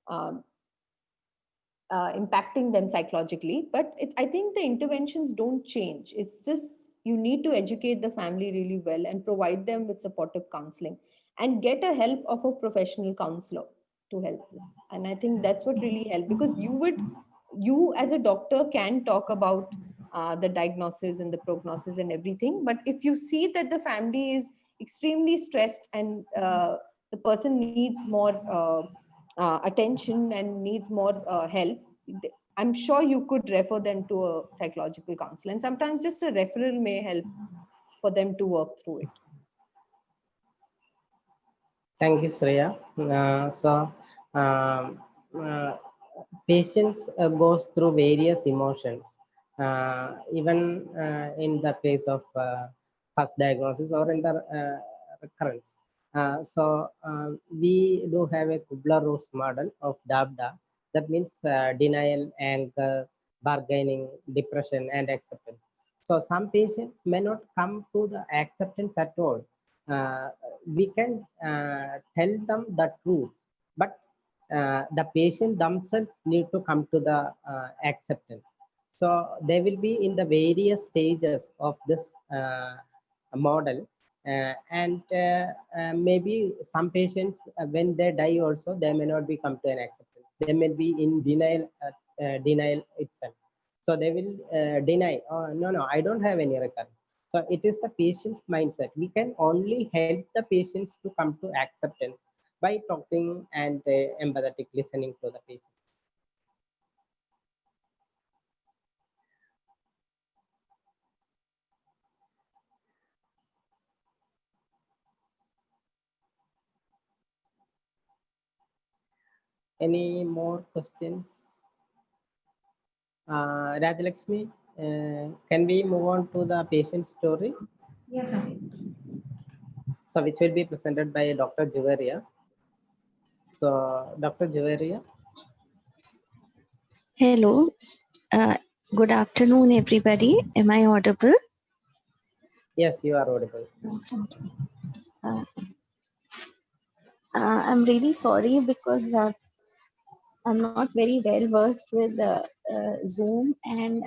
um, impacting them psychologically. But I think the interventions don't change. It's just you need to educate the family really well and provide them with supportive counseling and get a help of a professional counselor to help this. And I think that's what really helped, because you as a doctor can talk about the diagnosis and the prognosis and everything. But if you see that the family is extremely stressed and the person needs more attention and needs more help, I'm sure you could refer them to a psychological counselor. And sometimes just a referral may help for them to work through it. Thank you, Shreya. Um, uh, Patients goes through various emotions, even in the case of first diagnosis or in the recurrence. We do have a Kubler-Ross model of DABDA. That means denial, anger, bargaining, depression, and acceptance. So some patients may not come to the acceptance at all. We can tell them the truth, but the patient themselves need to come to the acceptance. So they will be in the various stages of this model. Maybe some patients, when they die also, they may not be come to an acceptance. They may be in denial itself. So they will deny, oh, no, I don't have any recurrence. So it is the patient's mindset. We can only help the patients to come to acceptance by talking and empathetic listening to the patient. Any more questions? Rajalakshmi, can we move on to the patient story? Yes, sir. So which will be presented by Dr. Juvaria. So Dr. Juvaria. Hello. Good afternoon, everybody. Am I audible? Yes, you are audible. Uh, I'm really sorry because I'm not very well versed with Zoom, and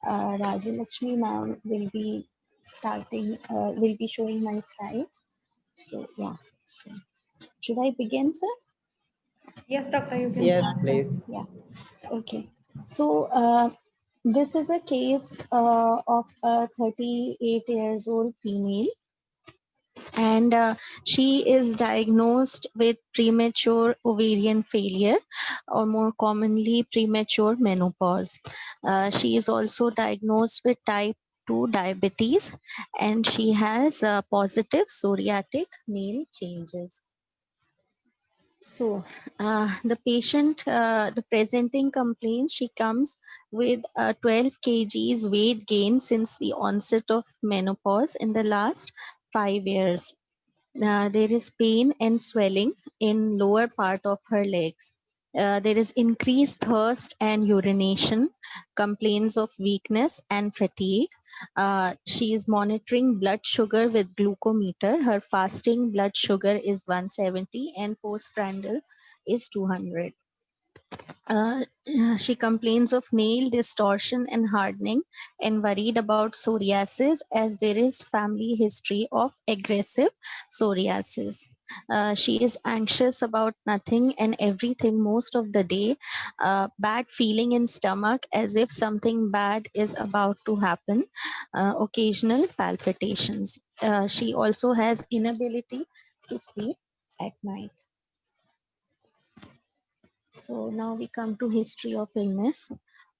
Rajalakshmi ma'am will be will be showing my slides. So yeah, so, should I begin, sir? Yes, doctor, you can Yes, start. please. Yeah. Okay. So this is a case of a 38 years old female, and she is diagnosed with premature ovarian failure, or more commonly premature menopause. She is also diagnosed with type 2 diabetes, and she has positive psoriatic nail changes. So the presenting complaints, she comes with 12 kgs weight gain since the onset of menopause in the last 5 years. There is pain and swelling in lower part of her legs. There is increased thirst and urination, complaints of weakness and fatigue. She is monitoring blood sugar with glucometer. Her fasting blood sugar is 170 and postprandial is 200. She complains of nail distortion and hardening and worried about psoriasis, as there is family history of aggressive psoriasis. She is anxious about nothing and everything most of the day. Bad feeling in stomach as if something bad is about to happen. Occasional palpitations. She also has inability to sleep at night. So now we come to history of illness.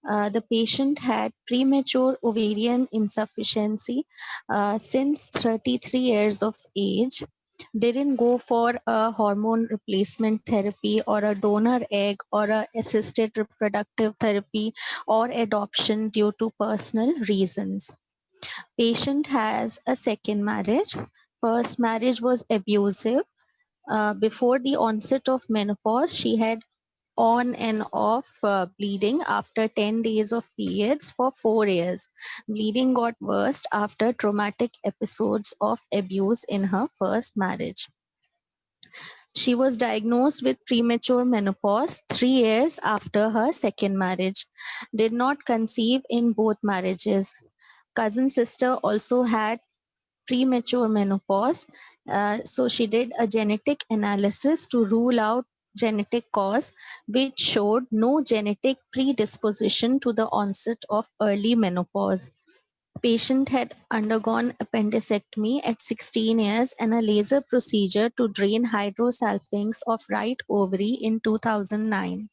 The patient had premature ovarian insufficiency since 33 years of age, didn't go for a hormone replacement therapy or a donor egg or a assisted reproductive therapy or adoption due to personal reasons. Patient has a second marriage. First marriage was abusive. Before the onset of menopause, she had on and off bleeding after 10 days of periods for 4 years. Bleeding got worse after traumatic episodes of abuse in her first marriage. She was diagnosed with premature menopause 3 years after her second marriage. Did not conceive in both marriages. Cousin sister also had premature menopause. So she did a genetic analysis to rule out genetic cause, which showed no genetic predisposition to the onset of early menopause. Patient had undergone appendectomy at 16 years and a laser procedure to drain hydrosalpinx of right ovary in 2009.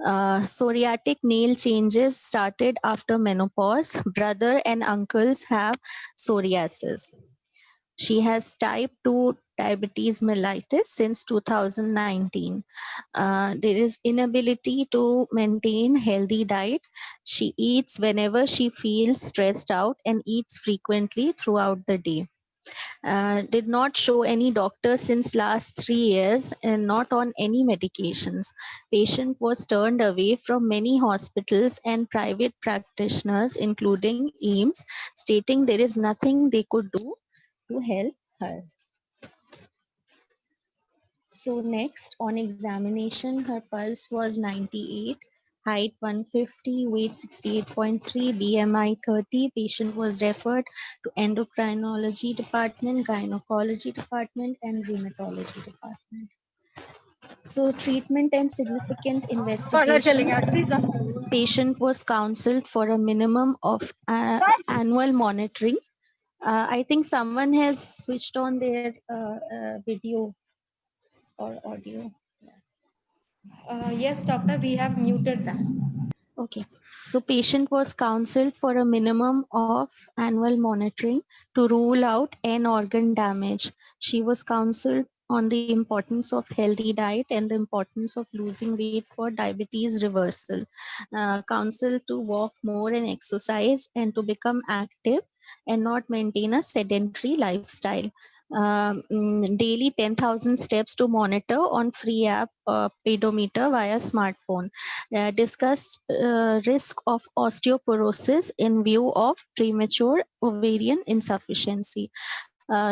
Psoriatic nail changes started after menopause. Brother and uncles have psoriasis. She has type 2 diabetes mellitus since 2019. There is inability to maintain healthy diet. She eats whenever she feels stressed out and eats frequently throughout the day. Did not show any doctor since last 3 years and not on any medications. Patient was turned away from many hospitals and private practitioners, including AIMS, stating there is nothing they could do to help her. So next, on examination, her pulse was 98, height 150, weight 68.3, BMI 30. Patient was referred to endocrinology department, gynecology department, and rheumatology department. So treatment and significant investigations. Patient was counseled for a minimum of annual monitoring. I think someone has switched on their video or audio. Yes, doctor, we have muted that. Okay. So patient was counseled for a minimum of annual monitoring to rule out end organ damage. She was counseled on the importance of healthy diet and the importance of losing weight for diabetes reversal. Counseled to walk more and exercise and to become active and not maintain a sedentary lifestyle. Daily 10,000 steps to monitor on free app pedometer via smartphone. Discussed risk of osteoporosis in view of premature ovarian insufficiency.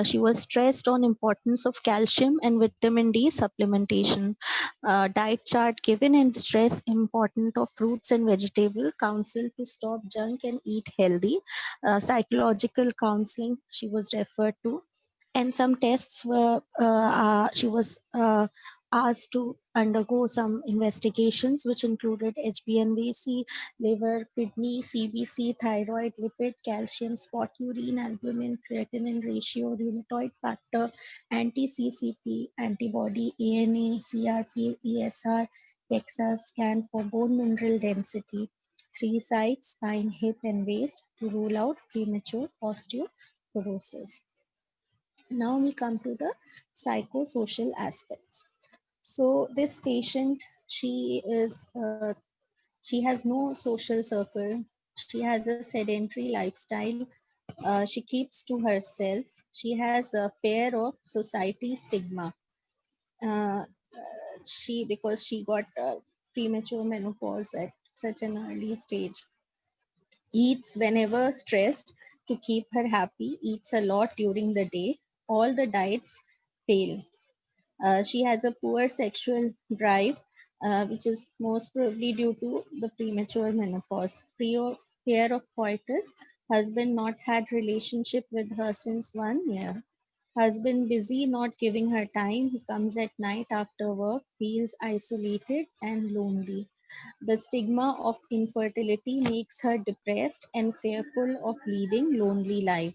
She was stressed on importance of calcium and vitamin D supplementation. Diet chart given and stress important of fruits and vegetable. Counsel to stop junk and eat healthy. Psychological counseling she was referred to, and some tests were she was asked to undergo some investigations, which included HbA1c, liver, kidney, CBC, thyroid, lipid, calcium, spot urine, albumin, creatinine ratio, rheumatoid factor, anti-CCP, antibody, ANA, CRP, ESR, DEXA scan for bone mineral density, 3 sites, spine, hip, and waist, to rule out premature osteoporosis. Now we come to the psychosocial aspects. So this patient, she has no social circle. She has a sedentary lifestyle. She keeps to herself. She has a fear of society stigma. Because she got premature menopause at such an early stage. Eats whenever stressed to keep her happy. Eats a lot during the day. All the diets fail. She has a poor sexual drive, which is most probably due to the premature menopause. Fear of coitus. Husband not had relationship with her since 1 year. Husband busy, not giving her time. He comes at night after work, feels isolated and lonely. The stigma of infertility makes her depressed and fearful of leading lonely life.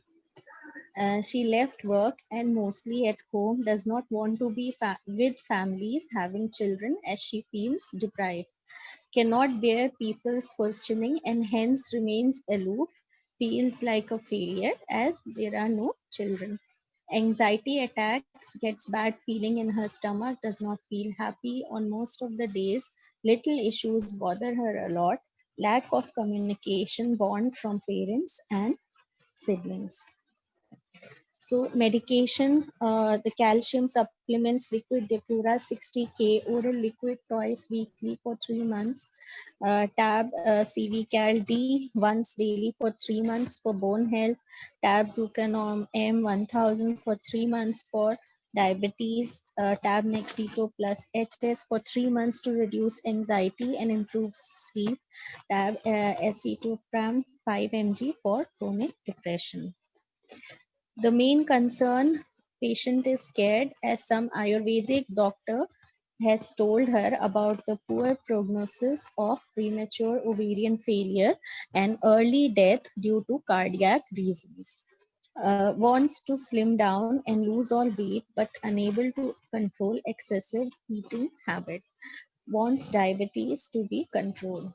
She left work and mostly at home, does not want to be with families having children as she feels deprived. Cannot bear people's questioning and hence remains aloof, feels like a failure as there are no children. Anxiety attacks, gets bad feeling in her stomach, does not feel happy on most of the days. Little issues bother her a lot. Lack of communication bond from parents and siblings. So medication, the calcium supplements, liquid Depura 60K, oral liquid twice weekly for 3 months, tab CV Cal D once daily for 3 months for bone health, tab Zucanom M 1000 for 3 months for diabetes, tab Nexito plus HS for 3 months to reduce anxiety and improve sleep, tab Acetopram 5 mg for chronic depression. The main concern, patient is scared as some Ayurvedic doctor has told her about the poor prognosis of premature ovarian failure and early death due to cardiac reasons. Wants to slim down and lose all weight but unable to control excessive eating habit. Wants diabetes to be controlled.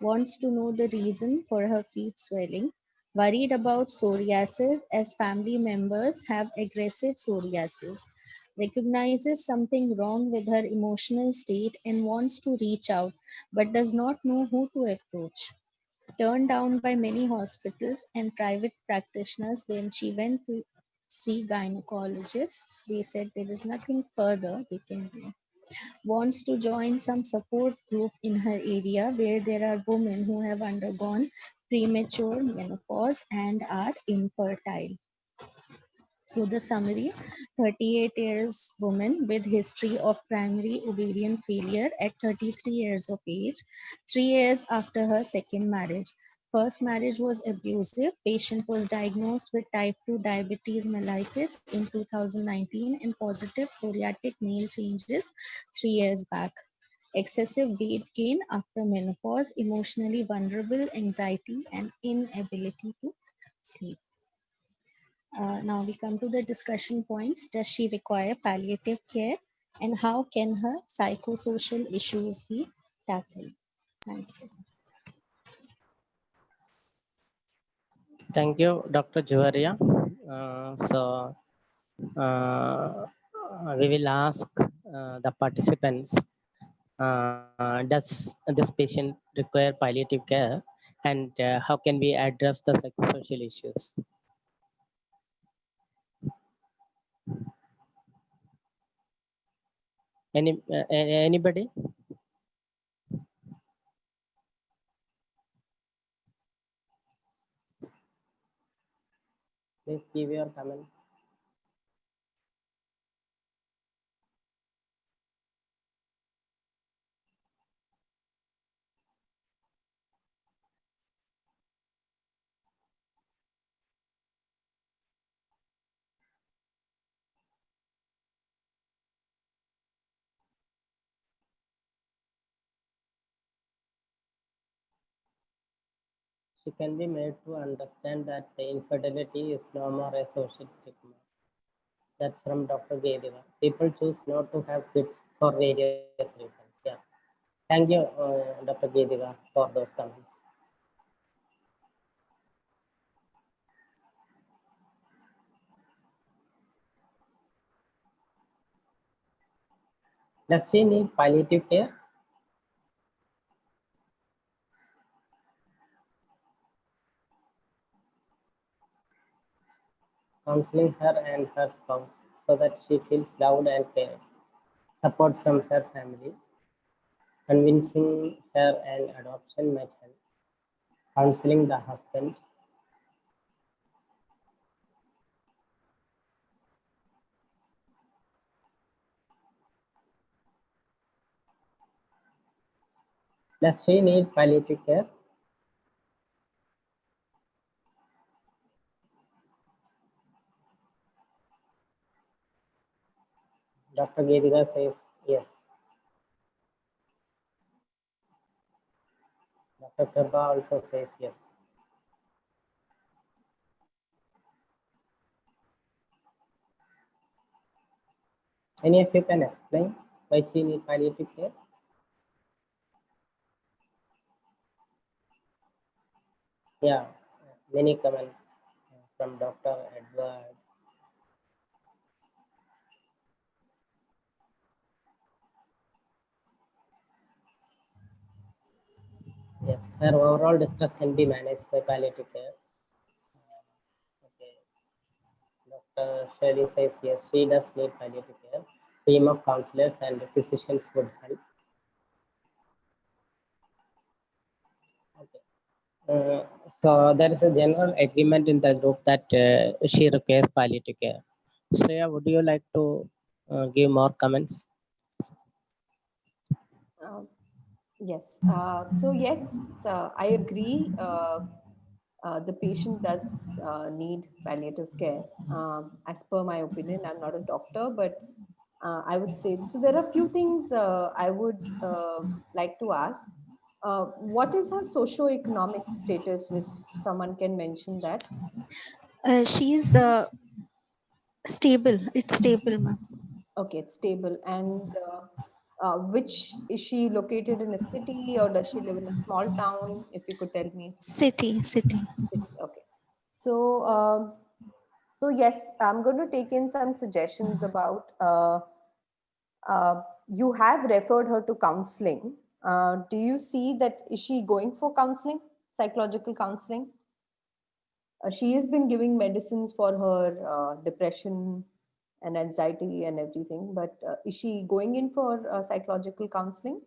Wants to know the reason for her feet swelling. Worried about psoriasis as family members have aggressive psoriasis. Recognizes something wrong with her emotional state and wants to reach out but does not know who to approach. Turned down by many hospitals and private practitioners when she went to see gynecologists. They said there is nothing further they can do. Wants to join some support group in her area where there are women who have undergone premature menopause and are infertile. So the summary, 38 years woman with history of primary ovarian failure at 33 years of age, 3 years after her second marriage. First marriage was abusive. Patient was diagnosed with type 2 diabetes mellitus in 2019 and positive psoriatic nail changes 3 years back. Excessive weight gain after menopause, emotionally vulnerable, anxiety, and inability to sleep. Now we come to the discussion points. Does she require palliative care? And how can her psychosocial issues be tackled? Thank you. Thank you, Dr. Juvaria. Uh, we will ask the participants, does this patient require palliative care, and how can we address the psychosocial issues? Anybody? Please give your comment. She can be made to understand that the infidelity is no more a social stigma. That's from Dr. Gedeva. People choose not to have kids for various reasons. Yeah. Thank you, Dr. Gedeva, for those comments. Does she need palliative care? Counseling her and her spouse so that she feels loved and cared. Support from her family. Convincing her an adoption might help. Counseling the husband. Does she need palliative care? Dr. Gedeva says yes. Dr. Karba also says yes. Any of you can explain why she needs palliative care? Yeah, many comments from Dr. Edward. Yes, her overall distress can be managed by palliative care. Okay. Shirley says yes, she does need palliative care. Team of counselors and physicians would help. Okay. So there is a general agreement in the group that she requires palliative care. Shreya, would you like to give more comments? Uh, yes. So yes, I agree. The patient does need palliative care. As per my opinion, I'm not a doctor, but I would say so. There are a few things I would like to ask. What is her socio-economic status, if someone can mention that? She's stable. It's stable, ma'am. Okay, it's stable. And which is she located in a city or does she live in a small town? If you could tell me. City, city. City. Okay. So, so yes, I'm going to take in some suggestions about. You have referred her to counseling. Do you see that is she going for counseling, psychological counseling? She has been giving medicines for her depression and anxiety and everything, but is she going in for psychological counseling?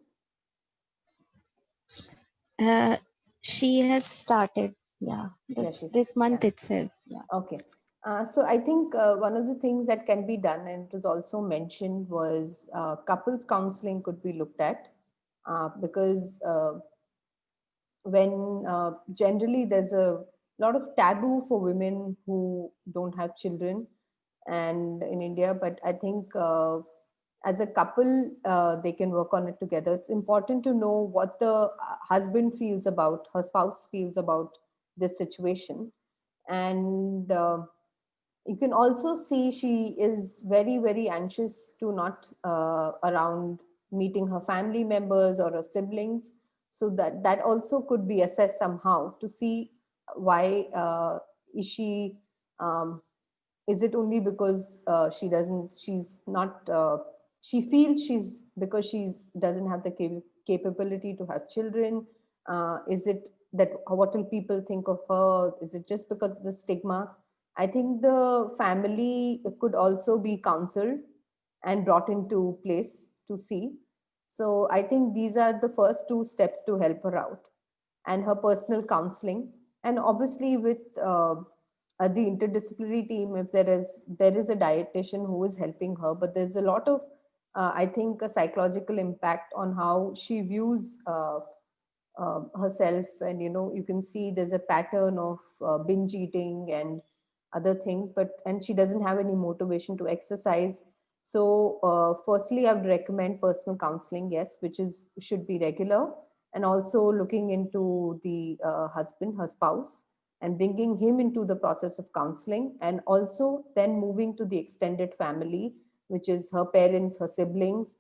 Uh, she has started. Yeah, Yes, this month itself. Yeah. okay. So I think one of the things that can be done, and it was also mentioned, was couples counseling could be looked at, because when generally there's a lot of taboo for women who don't have children and in India, but I think as a couple they can work on it together. It's important to know what the husband feels about, her spouse feels about this situation. And you can also see she is very, very anxious to not around meeting her family members or her siblings. So that also could be assessed somehow to see why is she um, is it only because she's not she feels she's because she's doesn't have the capability to have children. Is it that what will people think of her? Is it just because of the stigma? I think the family could also be counseled and brought into place to see. So I think these are the first two steps to help her out, and her personal counseling. And obviously with the interdisciplinary team, if there is a dietitian who is helping her, but there's a lot of I think a psychological impact on how she views herself. And you can see there's a pattern of binge eating and other things, and she doesn't have any motivation to exercise. So firstly I would recommend personal counseling, yes, which is should be regular, and also looking into the husband, her spouse, and bringing him into the process of counseling, and also then moving to the extended family, which is her parents, her siblings.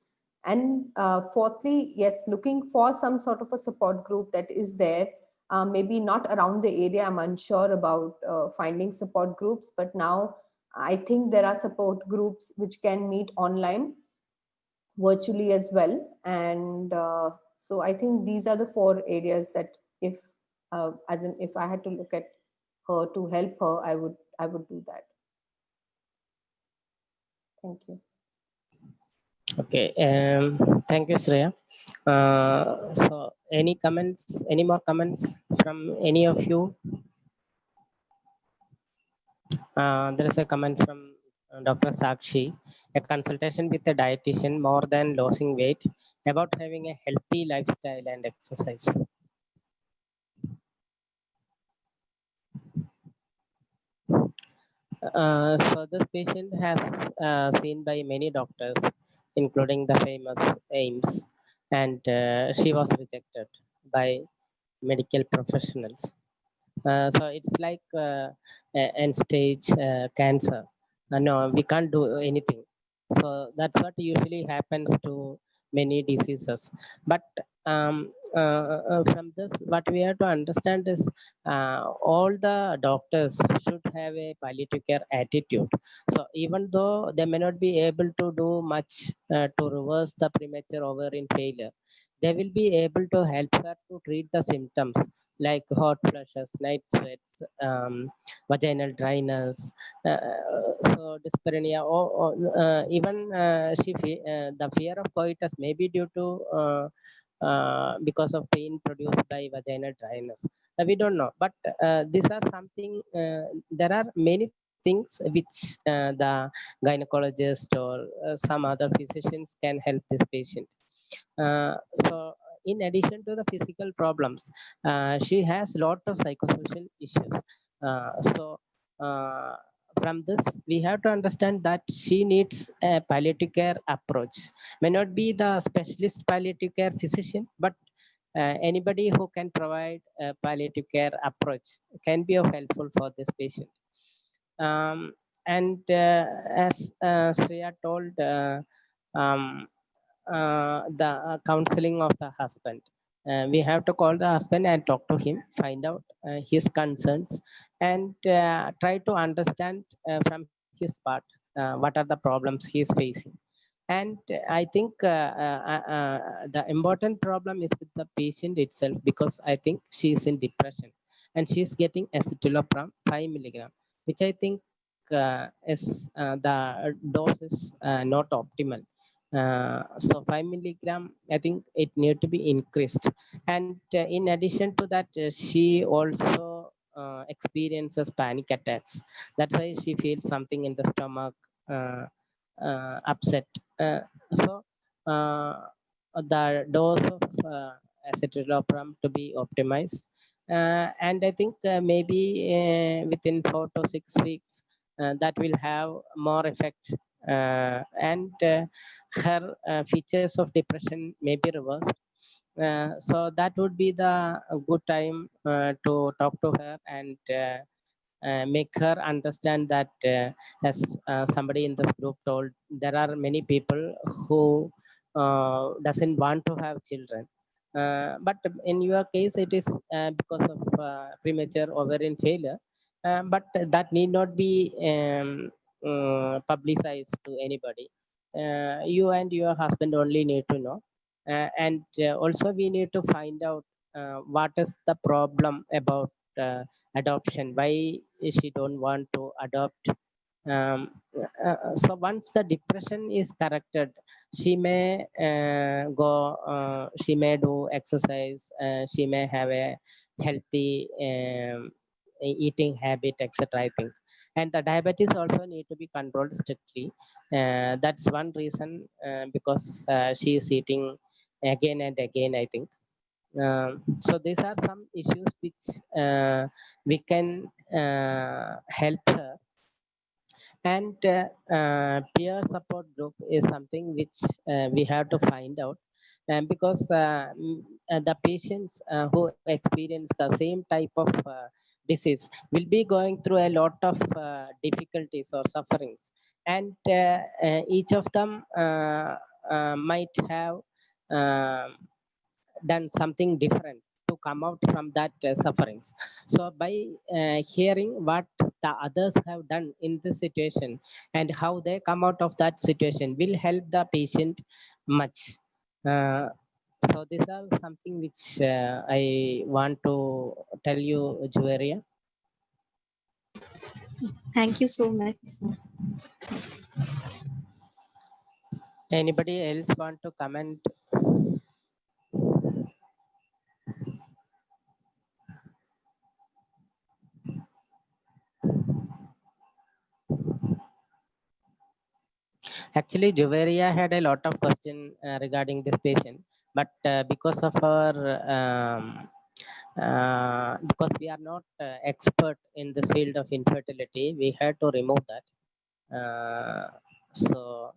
And fourthly, yes, looking for some sort of a support group that is there. Maybe not around the area. I'm unsure about finding support groups, but now I think there are support groups which can meet online, virtually as well. And so I think these are the four areas that if if I had to look at her to help her, I would do that. Thank you. Okay, thank you, Shreya. So any comments, any more comments from any of you? There is a comment from Dr. Sakshi, a consultation with a dietitian more than losing weight, about having a healthy lifestyle and exercise. So this patient has seen by many doctors, including the famous AIMS, and she was rejected by medical professionals. So it's like end stage cancer. No, we can't do anything. So that's what usually happens to many diseases. But from this, what we have to understand is all the doctors should have a palliative care attitude. So even though they may not be able to do much to reverse the premature ovarian failure, they will be able to help her to treat the symptoms like hot flushes, night sweats, vaginal dryness, so dyspareunia, or even the fear of coitus may be due to because of pain produced by vaginal dryness. We don't know, but these are something. There are many things which the gynecologist or some other physicians can help this patient. So in addition to the physical problems, she has lot of psychosocial issues. So uh, from this, we have to understand that she needs a palliative care approach. May not be the specialist palliative care physician, but anybody who can provide a palliative care approach can be of helpful for this patient. Um, and as Shreya told, the counseling of the husband. We have to call the husband and talk to him, find out his concerns, and try to understand from his part what are the problems he is facing. And I think the important problem is with the patient itself, because I think she is in depression and she is getting escitalopram 5 milligram, which I think is the dose is not optimal. So 5 milligram, I think it need to be increased. And in addition to that, she also experiences panic attacks. That's why she feels something in the stomach, upset. So the dose of escitalopram to be optimized. And I think maybe within 4 to 6 weeks, that will have more effect. And her features of depression may be reversed. So that would be the good time to talk to her and make her understand that, as somebody in this group told, there are many people who doesn't want to have children. But in your case, it is because of premature ovarian failure. But that need not be publicized to anybody. You and your husband only need to know. And also we need to find out what is the problem about adoption, why she don't want to adopt. So once the depression is corrected, she may she may do exercise, she may have a healthy eating habit, etc. I think. And the diabetes also need to be controlled strictly. That's one reason, because she is eating again and again, I think. So these are some issues which we can help her. And peer support group is something which we have to find out. And because the patients who experience the same type of disease will be going through a lot of difficulties or sufferings, and each of them might have um done something different to come out from that sufferings. So by hearing what the others have done in this situation and how they come out of that situation will help the patient much. Uh, so these are something which I want to tell you, Juveria. Thank you so much. Anybody else want to comment? Actually, Juveria had a lot of question regarding this patient, but because of our because we are not expert in this field of infertility, we had to remove that. So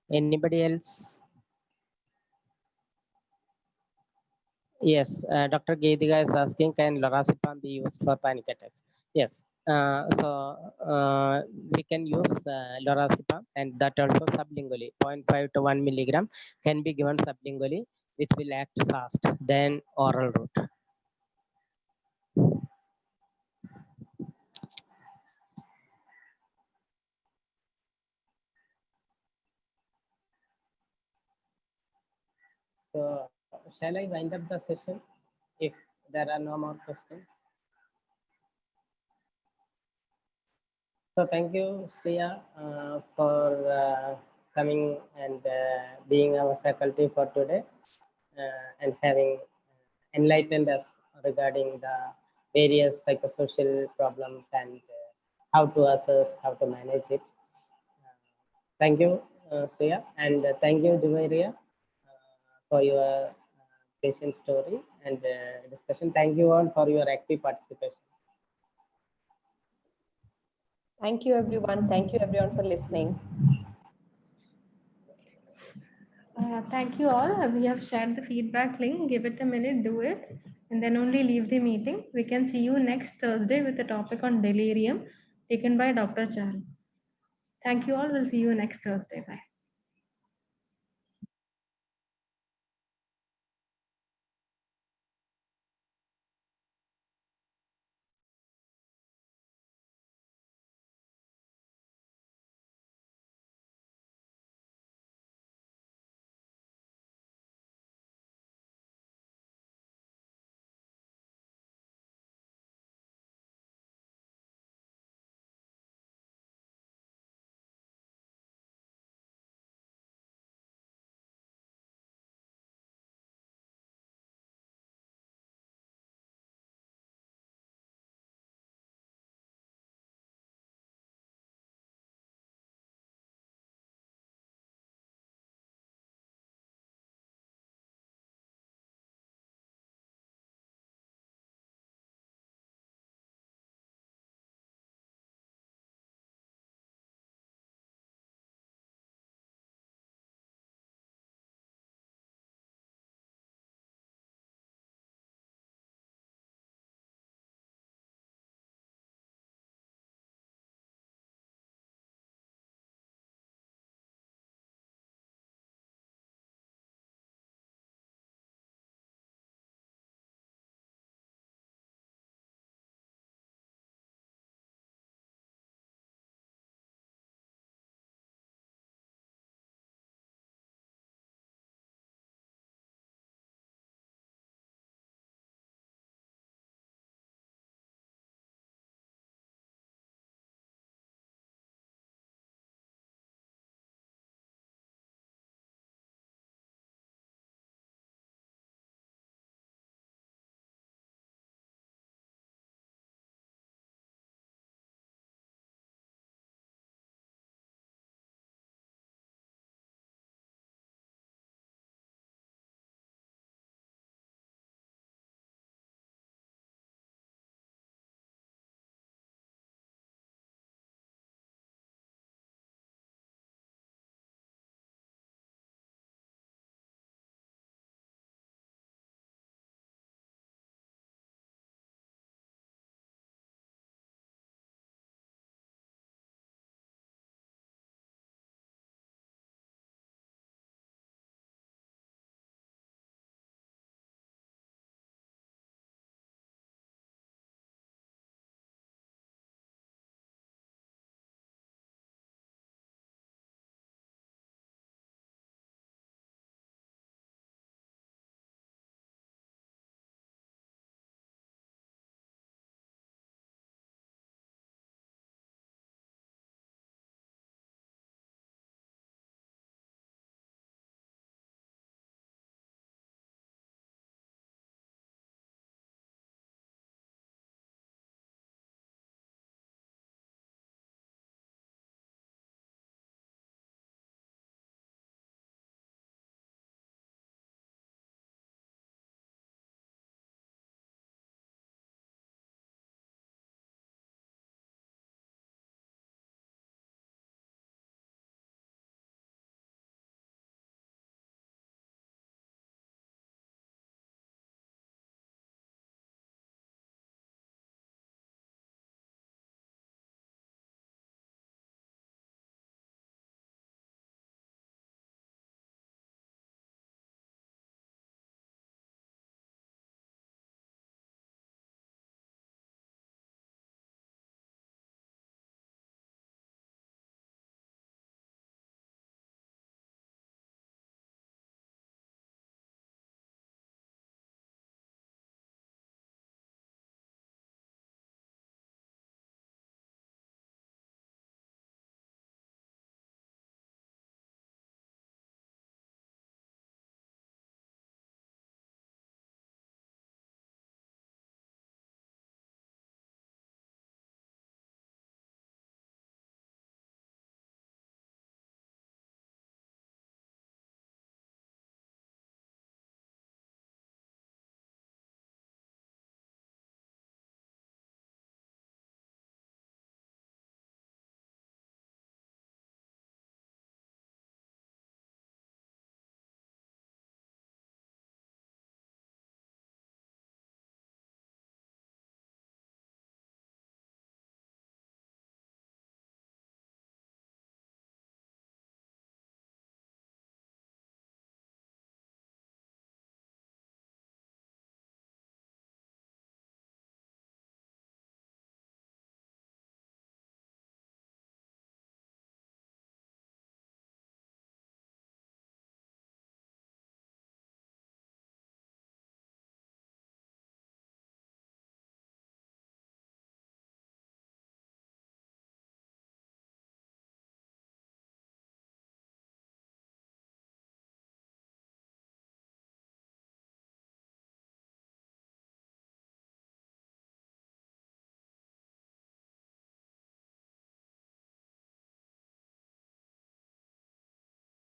anybody else? Yes, Dr. Gediga is asking, can lorazepam be used for panic attacks? Yes. So we can use lorazepam, and that also sublingually, 0.5 to 1 milligram can be given sublingually, which will act fast than oral route. So shall I wind up the session if there are no more questions? So thank you, Sriya, for coming and being our faculty for today and having enlightened us regarding the various psychosocial problems and how to assess, how to manage it. Thank you, Sriya, and thank you, Juvairia, for your patient story and discussion. Thank you all for your active participation. Thank you, everyone. Thank you, everyone, for listening. Thank you all. We have shared the feedback link. Give it a minute, do it, and then only leave the meeting. We can see you next Thursday with a topic on delirium taken by Dr. Charu. Thank you all. We'll see you next Thursday. Bye.